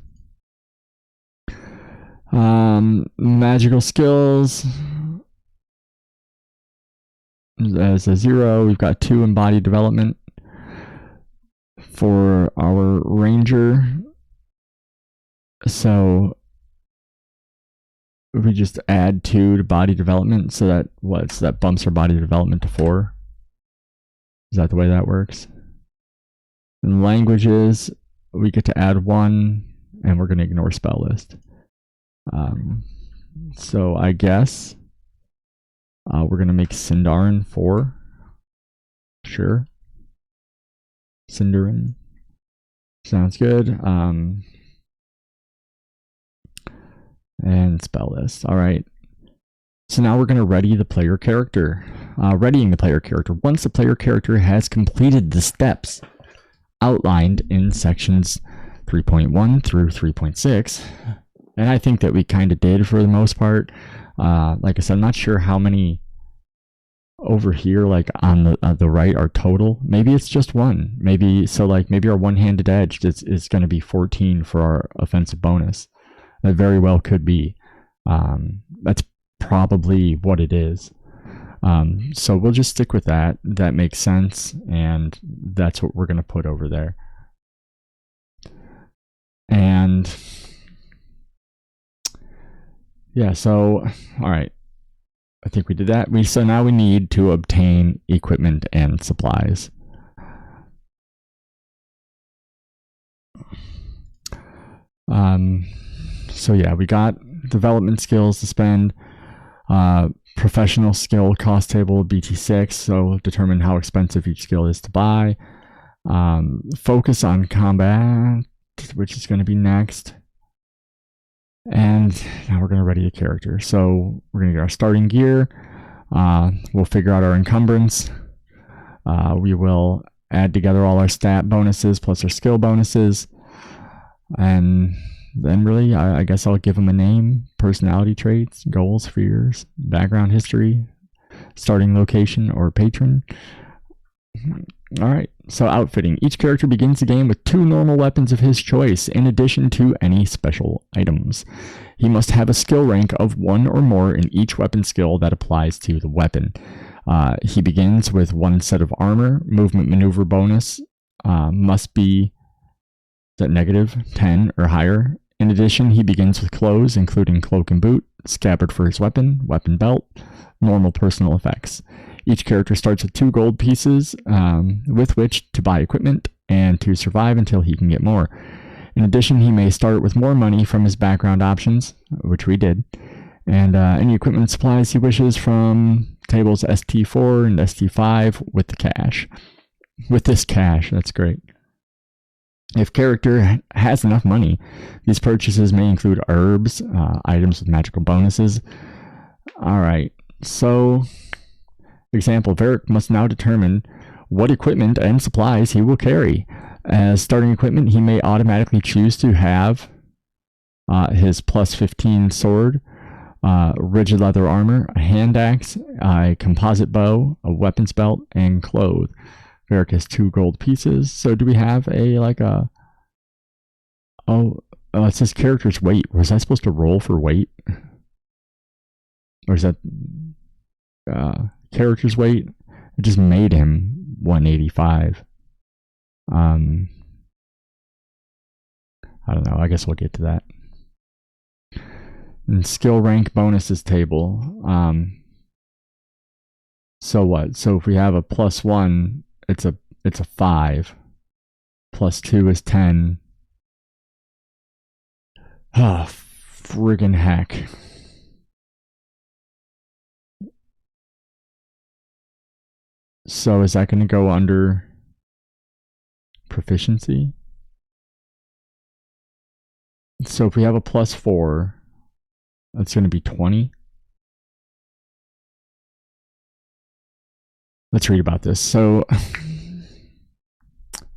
Magical skills. As a 0, we've got 2 in body development. For our ranger, so we just add 2 to body development, so that that bumps our body development to 4. Is that the way that works? In languages, we get to add 1, and we're going to ignore spell list. So I guess we're going to make Sindarin 4. Sure. Sindarin. Sounds good. And spell list. All right. So now we're going to ready the player character. Readying the player character. Once the player character has completed the steps outlined in sections 3.1 through 3.6, and I think that we kind of did for the most part. Like I said, I'm not sure how many over here, like on the right, are total. Maybe it's just 1. Maybe so. Like maybe our one-handed edge is going to be 14 for our offensive bonus. That very well could be. That's probably what it is. So we'll just stick with that. That makes sense, and that's what we're going to put over there. And yeah, so all right, I think we did that. So now we need to obtain equipment and supplies. So yeah, we got development skills to spend. Professional skill cost table BT6, so determine how expensive each skill is to buy. Focus on combat, which is going to be next. And now we're going to ready the character. So we're going to get our starting gear. We'll figure out our encumbrance. We will add together all our stat bonuses plus our skill bonuses. And then really, I guess I'll give them a name, personality traits, goals, fears, background history, starting location, or patron. All right, so outfitting. Each character begins the game with 2 normal weapons of his choice, in addition to any special items. He must have a skill rank of 1 or more in each weapon skill that applies to the weapon. He begins with 1 set of armor. Movement maneuver bonus must be at negative 10 or higher. In addition, he begins with clothes, including cloak and boot, scabbard for his weapon, weapon belt, normal personal effects. Each character starts with 2 gold pieces with which to buy equipment and to survive until he can get more. In addition, he may start with more money from his background options, which we did, and any equipment and supplies he wishes from tables ST4 and ST5 with the cash. With this cash, that's great. If character has enough money, these purchases may include herbs, items with magical bonuses. All right, so example, Varric must now determine what equipment and supplies he will carry. As starting equipment, he may automatically choose to have his plus 15 sword, rigid leather armor, a hand axe, a composite bow, a weapons belt, and clothes. Varric has 2 gold pieces. So do we have it says character's weight. Was I supposed to roll for weight? Or is that character's weight? It just made him 185. I don't know. I guess we'll get to that. And skill rank bonuses table. So what? So if we have a +1, it's a 5. +2 is 10. Ah, friggin' heck. So is that going to go under proficiency? So if we have a +4, that's going to be 20. Let's read about this. So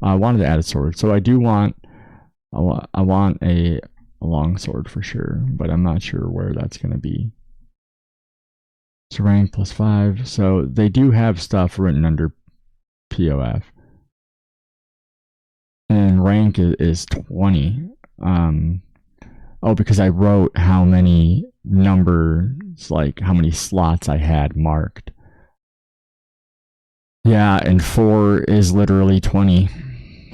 I wanted to add a sword. So I want a long sword for sure, but I'm not sure where that's going to be. So rank +5. So they do have stuff written under POF. And rank is 20. Because I wrote how many numbers, like how many slots I had marked. Yeah, and 4 is literally 20.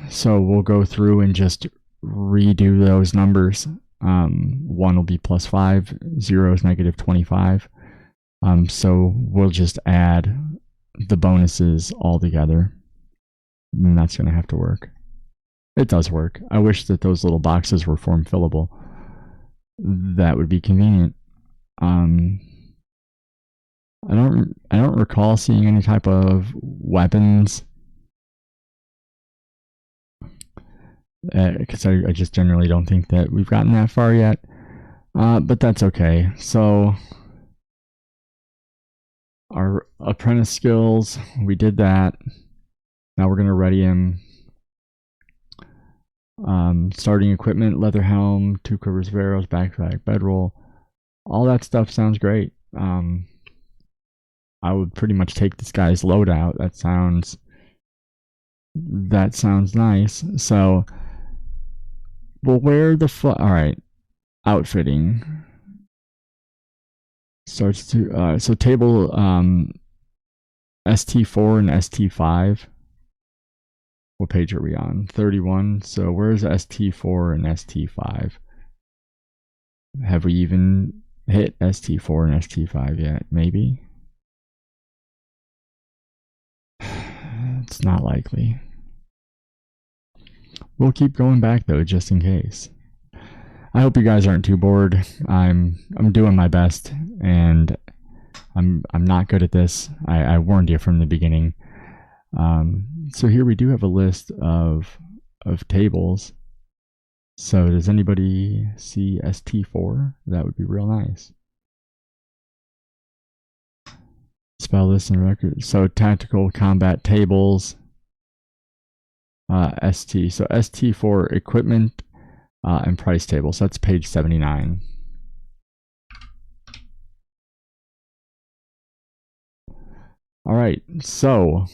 So we'll go through and just redo those numbers. 1 will be +5, 0 is -25. So we'll just add the bonuses all together. And that's going to have to work. It does work. I wish that those little boxes were form fillable. That would be convenient. I don't recall seeing any type of weapons, because I just generally don't think that we've gotten that far yet. But that's okay. So our apprentice skills, we did that. Now we're going to ready him. Starting equipment, leather helm, 2 quivers of arrows, backpack, bedroll. All that stuff sounds great. I would pretty much take this guy's loadout. That sounds nice. So we'll wear the all right, outfitting. Starts to so table ST4 and ST5. What page are we on? 31. So where's ST4 and ST5? Have we even hit ST4 and ST5 yet? Maybe. It's not likely. We'll keep going back though, just in case. I hope you guys aren't too bored. I'm doing my best, and I'm not good at this. I warned you from the beginning. So here we do have a list of tables. So does anybody see ST4? That would be real nice. Spell list and record. So tactical combat tables. ST. So ST4 equipment and price table. So that's page 79. All right. So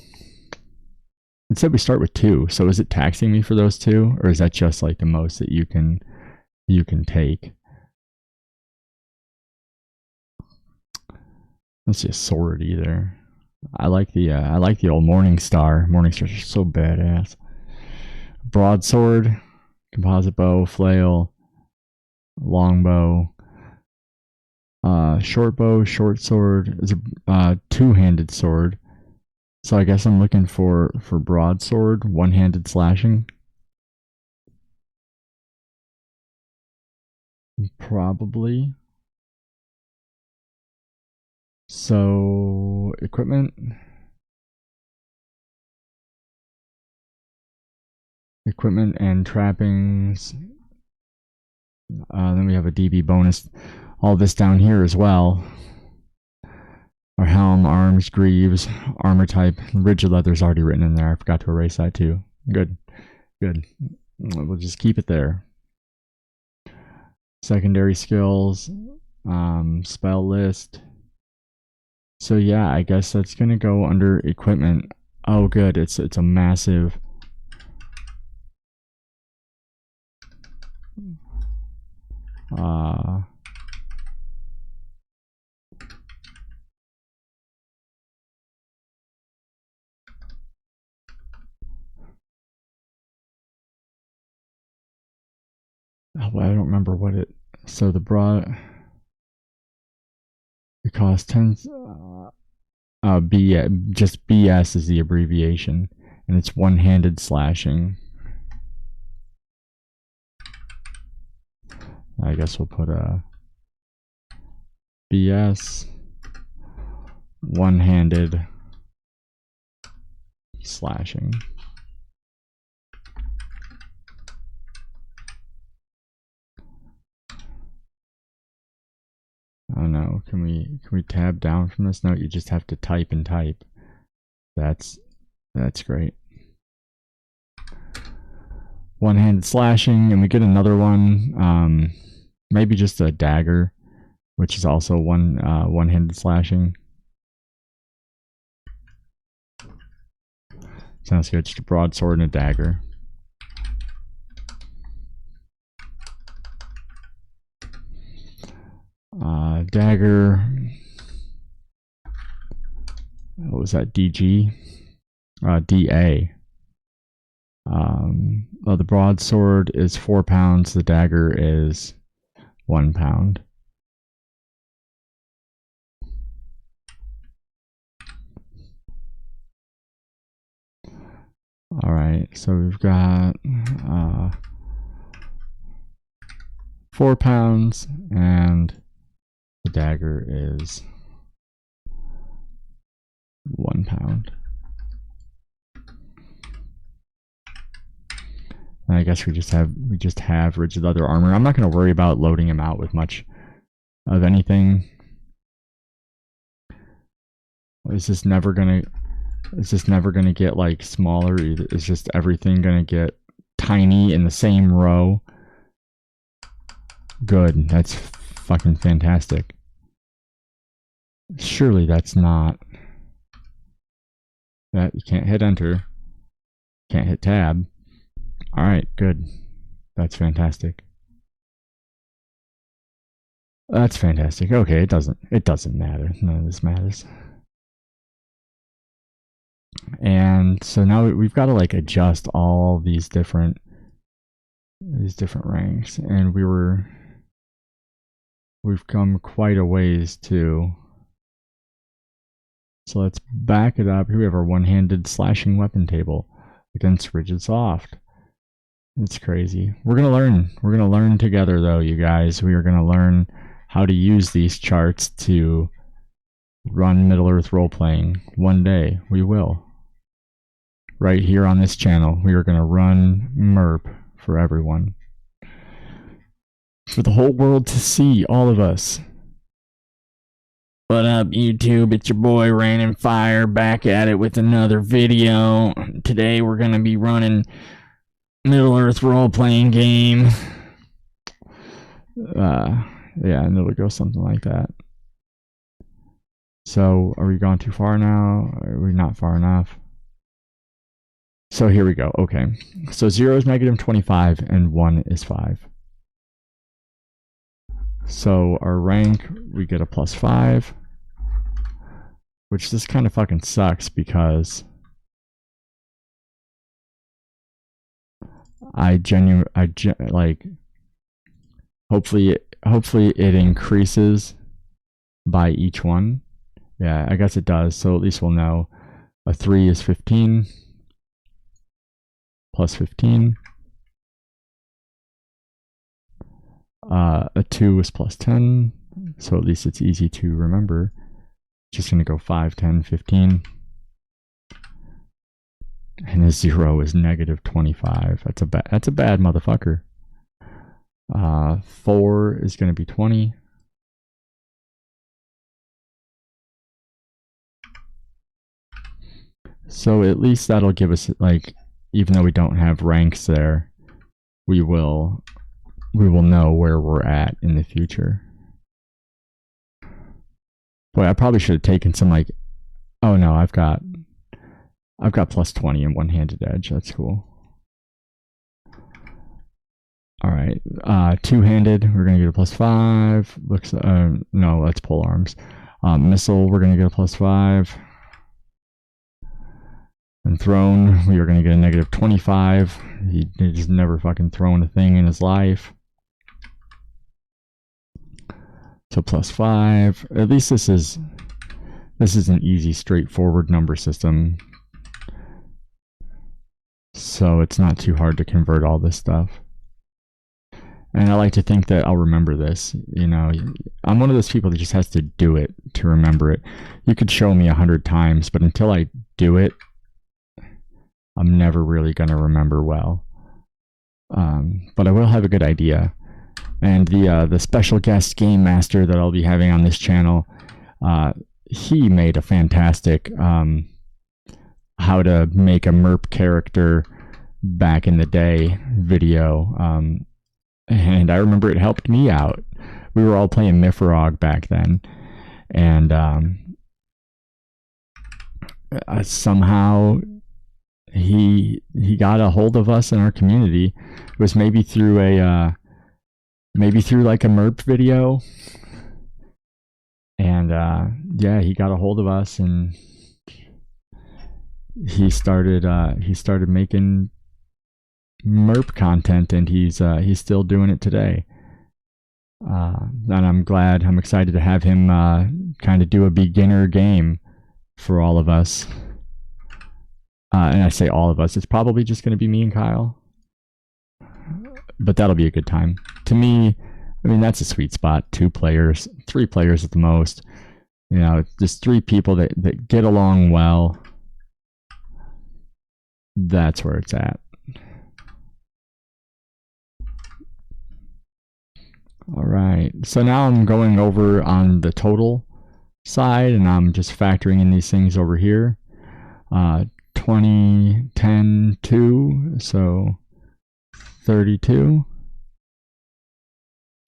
it said we start with 2. So is it taxing me for those 2, or is that just like the most that you can take? Let's see a sword either. I like the old Morningstar. Morningstars are so badass. Broadsword, composite bow, flail, longbow, short bow, short sword is a two-handed sword. So I guess I'm looking for broadsword, one-handed slashing. Probably. So equipment and trappings. Then we have a DB bonus. All this down here as well. Our helm, arms, greaves, armor type, rigid leather's already written in there. I forgot to erase that too. Good. We'll just keep it there. Secondary skills, spell list. So yeah, I guess that's gonna go under equipment. Oh, good. It's a massive. Well, I don't remember what it. So the broad. It costs 10. Just BS is the abbreviation, and it's one-handed slashing. I guess we'll put a BS one-handed slashing. Oh no, can we tab down from this? No, you just have to type and type. That's great. One-handed slashing, and we get another one. Maybe just a dagger, which is also one-handed slashing. Sounds good. Just a broadsword and a dagger. Dagger. What was that? DG? DA. Well, the broadsword is 4 pounds. The dagger is 1 pound. All right, so we've got 4 pounds, and the dagger is 1 pound. And I guess we just have rigid leather armor. I'm not going to worry about loading him out with much of anything. Is this never gonna get like smaller? Is just everything gonna get tiny in the same row? Good. That's fucking fantastic. Surely that's not. That you can't hit enter. Can't hit tab. All right, good. That's fantastic. That's fantastic. Okay, it doesn't matter. None of this matters. And so now we've got to like adjust all these different ranks, and we've come quite a ways too. So let's back it up. Here we have our one-handed slashing weapon table against rigid soft. It's crazy. We're gonna learn. We're gonna learn together, though, you guys. We are gonna learn how to use these charts to run Middle-earth role-playing. One day, we will. Right here on this channel, we are gonna run MERP for everyone. For the whole world to see, all of us. What up, YouTube? It's your boy, Rain and Fire, back at it with another video. Today, we're gonna be running Middle-earth role-playing game. Yeah, and it'll go something like that. So, are we gone too far now? Are we not far enough? So here we go. Okay. So 0 is -25 and 1 is 5. So our rank, we get a +5. Which this kind of fucking sucks because like hopefully it increases by each one. Yeah, I guess it does. So at least we'll know. A 3 is 15. Plus 15. A 2 is plus 10. So at least it's easy to remember. Just going to go 5, 10, 15. And a 0 is -25. That's a bad motherfucker. 4 is going to be 20. So at least that'll give us, like, even though we don't have ranks there, we will know where we're at in the future. Boy, I probably should have taken some, like, oh no, I've got +20 in one-handed edge. That's cool. All right, two-handed, we're gonna get a +5. Looks, no, that's pole arms. Missile, we're gonna get a +5. And thrown, we are going to get a -25. He's never fucking thrown a thing in his life. So +5. At least this is an easy, straightforward number system. So it's not too hard to convert all this stuff. And I like to think that I'll remember this. You know, I'm one of those people that just has to do it to remember it. You could show me 100 times, but until I do it, I'm never really going to remember well. But I will have a good idea. And the special guest game master that I'll be having on this channel, he made a fantastic how to make a MERP character back in the day video. And I remember it helped me out. We were all playing Mifrog back then. And somehow he got a hold of us in our community. It was maybe through like a MERP video, and yeah, he got a hold of us and he started making MERP content, and he's still doing it today. And I'm excited to have him kind of do a beginner game for all of us. And I say all of us, it's probably just going to be me and Kyle. But that'll be a good time. To me, I mean, that's a sweet spot. 2 players, 3 players at the most. You know, just 3 people that get along well. That's where it's at. All right. So now I'm going over on the total side, and I'm just factoring in these things over here. 20, 10, 2, so 32.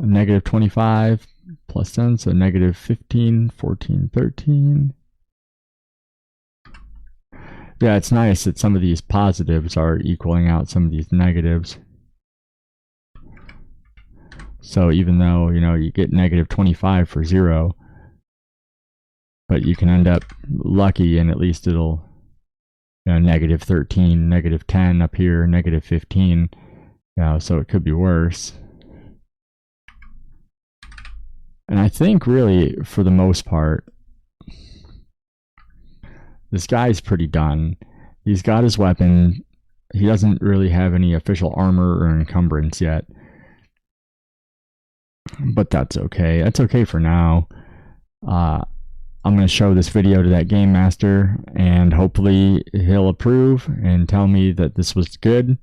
-25 plus 10, so -15, 14, 13. Yeah, it's nice that some of these positives are equaling out some of these negatives. So even though, you know, you get negative 25 for 0, but you can end up lucky and at least it'll, you know, negative 13, negative 10 up here, negative 15. You know, so it could be worse. And I think really, for the most part, this guy's pretty done. He's got his weapon. He doesn't really have any official armor or encumbrance yet. But that's okay. That's okay for now. I'm going to show this video to that game master, and hopefully he'll approve and tell me that this was good.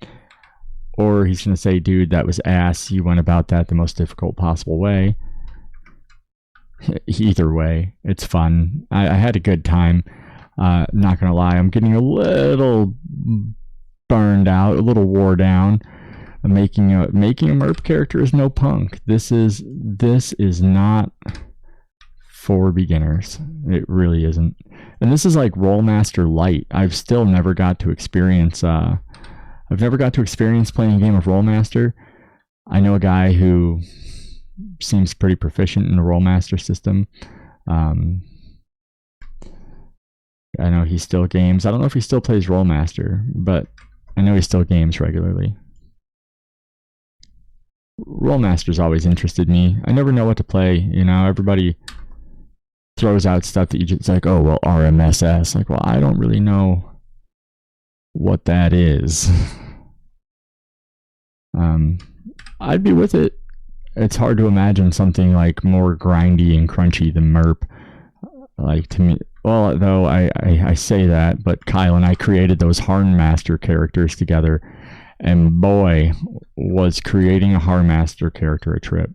Or he's going to say, dude, that was ass. You went about that the most difficult possible way. Either way, it's fun. I had a good time. Not going to lie, I'm getting a little burned out, a little wore down. Making a MERP character is no punk. This is not for beginners. It really isn't. And this is like Rollmaster Light. I've still never got to experience playing a game of Rollmaster. I know a guy who seems pretty proficient in the Rollmaster system. I know he still games. I don't know if he still plays Rollmaster, but I know he still games regularly. Rollmaster's always interested me. I never know what to play. You know, everybody throws out stuff that you just like, oh, well, RMSS. Like, well, I don't really know what that is. I'd be with it. It's hard to imagine something like more grindy and crunchy than MERP. Like, to me, well, though I say that, but Kyle and I created those Harnmaster characters together, and boy, was creating a Harnmaster character a trip.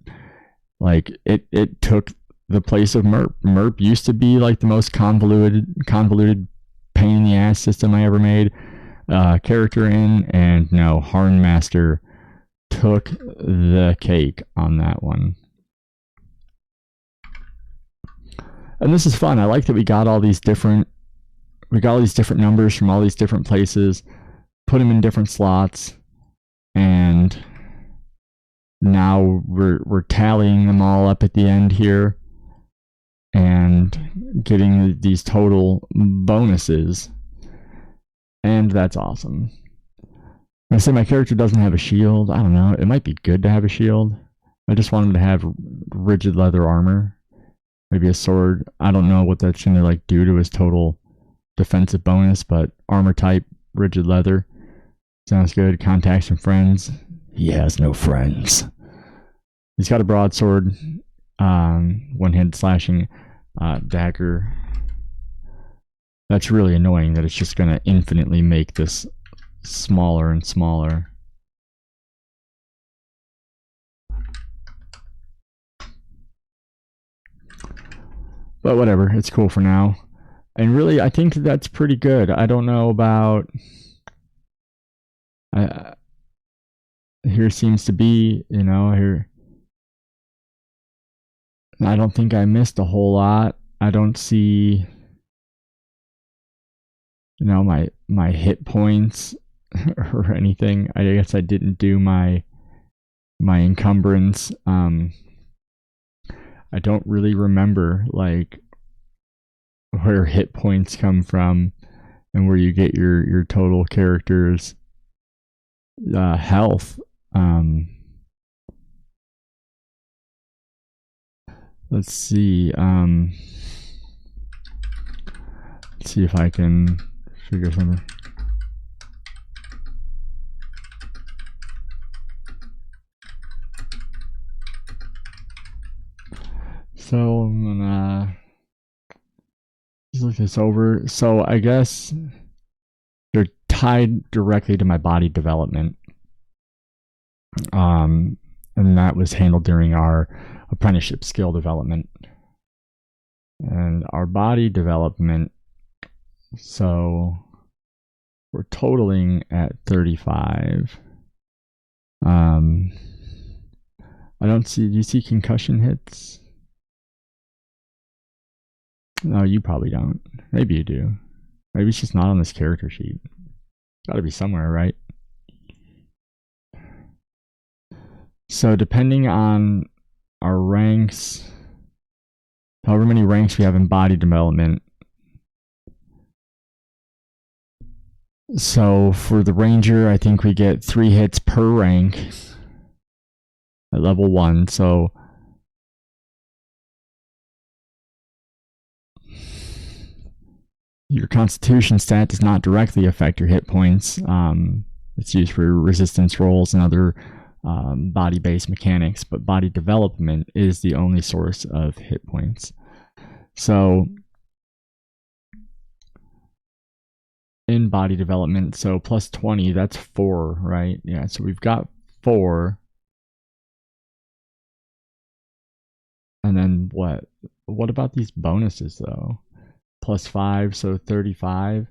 Like, it took the place of MERP. MERP used to be like the most convoluted pain in the ass system I ever made character in, and no, Harnmaster took the cake on that one. And this is fun. I like that we got all these different numbers from all these different places, put them in different slots, and now we're tallying them all up at the end here and getting these total bonuses, and that's awesome. I say my character doesn't have a shield. I don't know. It might be good to have a shield. I just want him to have rigid leather armor. Maybe a sword. I don't know what that's gonna like do to his total defensive bonus, but armor type, rigid leather. Sounds good. Contacts and friends. He has no friends. He's got a broadsword, one-handed slashing, dagger. That's really annoying that it's just gonna infinitely make this smaller and smaller. But whatever, it's cool for now. And really, I think that's pretty good. I don't know about... here seems to be, you know, here... I don't think I missed a whole lot. I don't see... you know, my hit points or anything. I guess I didn't do my encumbrance. I don't really remember like where hit points come from and where you get your total character's health. Let's see. Let's see if I can figure something. So I'm gonna just look this over. So I guess they're tied directly to my body development. And that was handled during our apprenticeship skill development. And our body development, so we're totaling at 35. I don't see, do you see concussion hits? No, you probably don't. Maybe you do. Maybe it's just not on this character sheet. Gotta be somewhere, right? So depending on our ranks, however many ranks we have in body development. So for the ranger, I think we get 3 hits per rank at level 1. So your constitution stat does not directly affect your hit points. It's used for resistance rolls and other body-based mechanics, but body development is the only source of hit points. So in body development, so plus 20, that's 4, right? Yeah, so we've got 4. And then what about these bonuses though? Plus 5, so 35.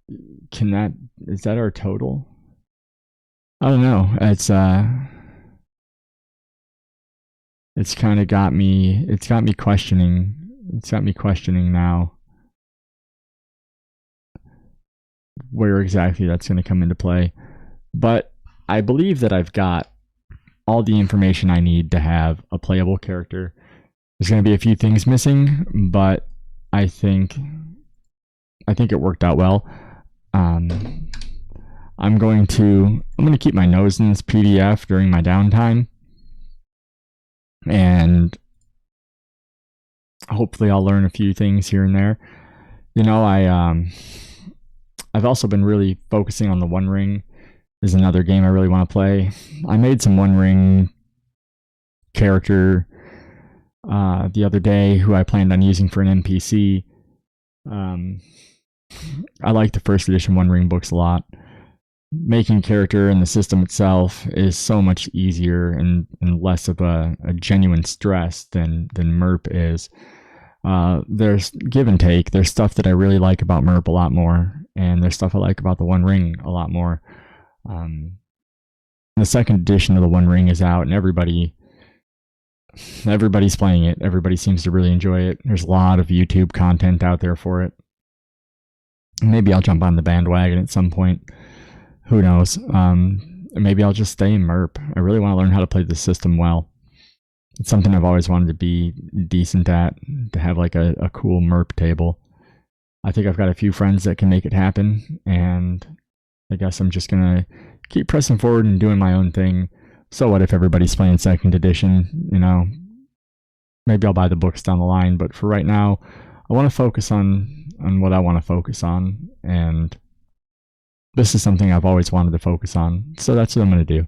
Is that our total? I don't know. It's kind of got me questioning. It's got me questioning now where exactly that's going to come into play. But I believe that I've got all the information I need to have a playable character. There's going to be a few things missing, but I think it worked out well. I'm going to keep my nose in this PDF during my downtime, and hopefully I'll learn a few things here and there. You know, I've also been really focusing on the One Ring. Is another game I really want to play. I made some One Ring character the other day who I planned on using for an NPC. I like the first edition One Ring books a lot. Making character and the system itself is so much easier and less of a genuine stress than MERP is. There's give and take. There's stuff that I really like about MERP a lot more, and there's stuff I like about the One Ring a lot more. The second edition of the One Ring is out, and everybody's playing it. Everybody seems to really enjoy it. There's a lot of YouTube content out there for it. Maybe I'll jump on the bandwagon at some point. Who knows? Maybe I'll just stay in MERP. I really want to learn how to play the system well. It's something I've always wanted to be decent at, to have like a cool MERP table. I think I've got a few friends that can make it happen, and I guess I'm just gonna keep pressing forward and doing my own thing. So what if everybody's playing second edition? You know, maybe I'll buy the books down the line, but for right now, I want to focus on what I want to focus on, and this is something I've always wanted to focus on, so that's what I'm going to do.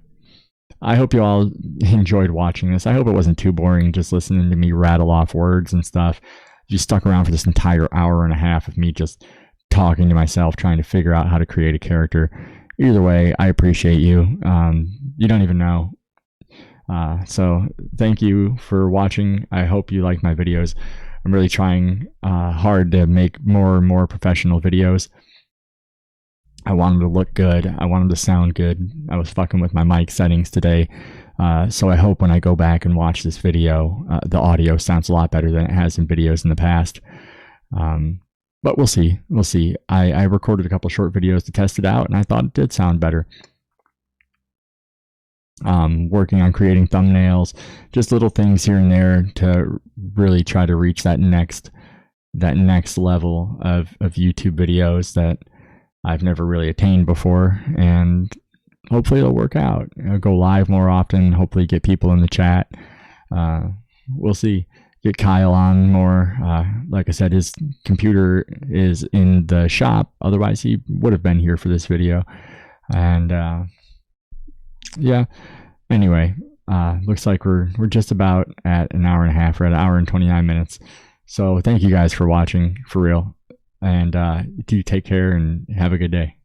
I hope you all enjoyed watching this. I hope it wasn't too boring just listening to me rattle off words and stuff. You stuck around for this entire hour and a half of me just talking to myself, trying to figure out how to create a character. Either way, I appreciate you. You don't even know. So thank you for watching. I hope you like my videos. I'm really trying hard to make more and more professional videos. I want them to look good. I want them to sound good. I was fucking with my mic settings today. So I hope when I go back and watch this video, the audio sounds a lot better than it has in videos in the past. But we'll see. We'll see. I recorded a couple short videos to test it out, and I thought it did sound better. Working on creating thumbnails, just little things here and there to really try to reach that next level of YouTube videos that I've never really attained before, and hopefully it'll work out. I'll go live more often, hopefully get people in the chat. We'll see. Get Kyle on more. Like I said, his computer is in the shop, otherwise he would have been here for this video. And yeah, anyway, looks like we're just about at an hour and a half. We're at an hour and 29 minutes. So thank you guys for watching, for real. And do take care and have a good day.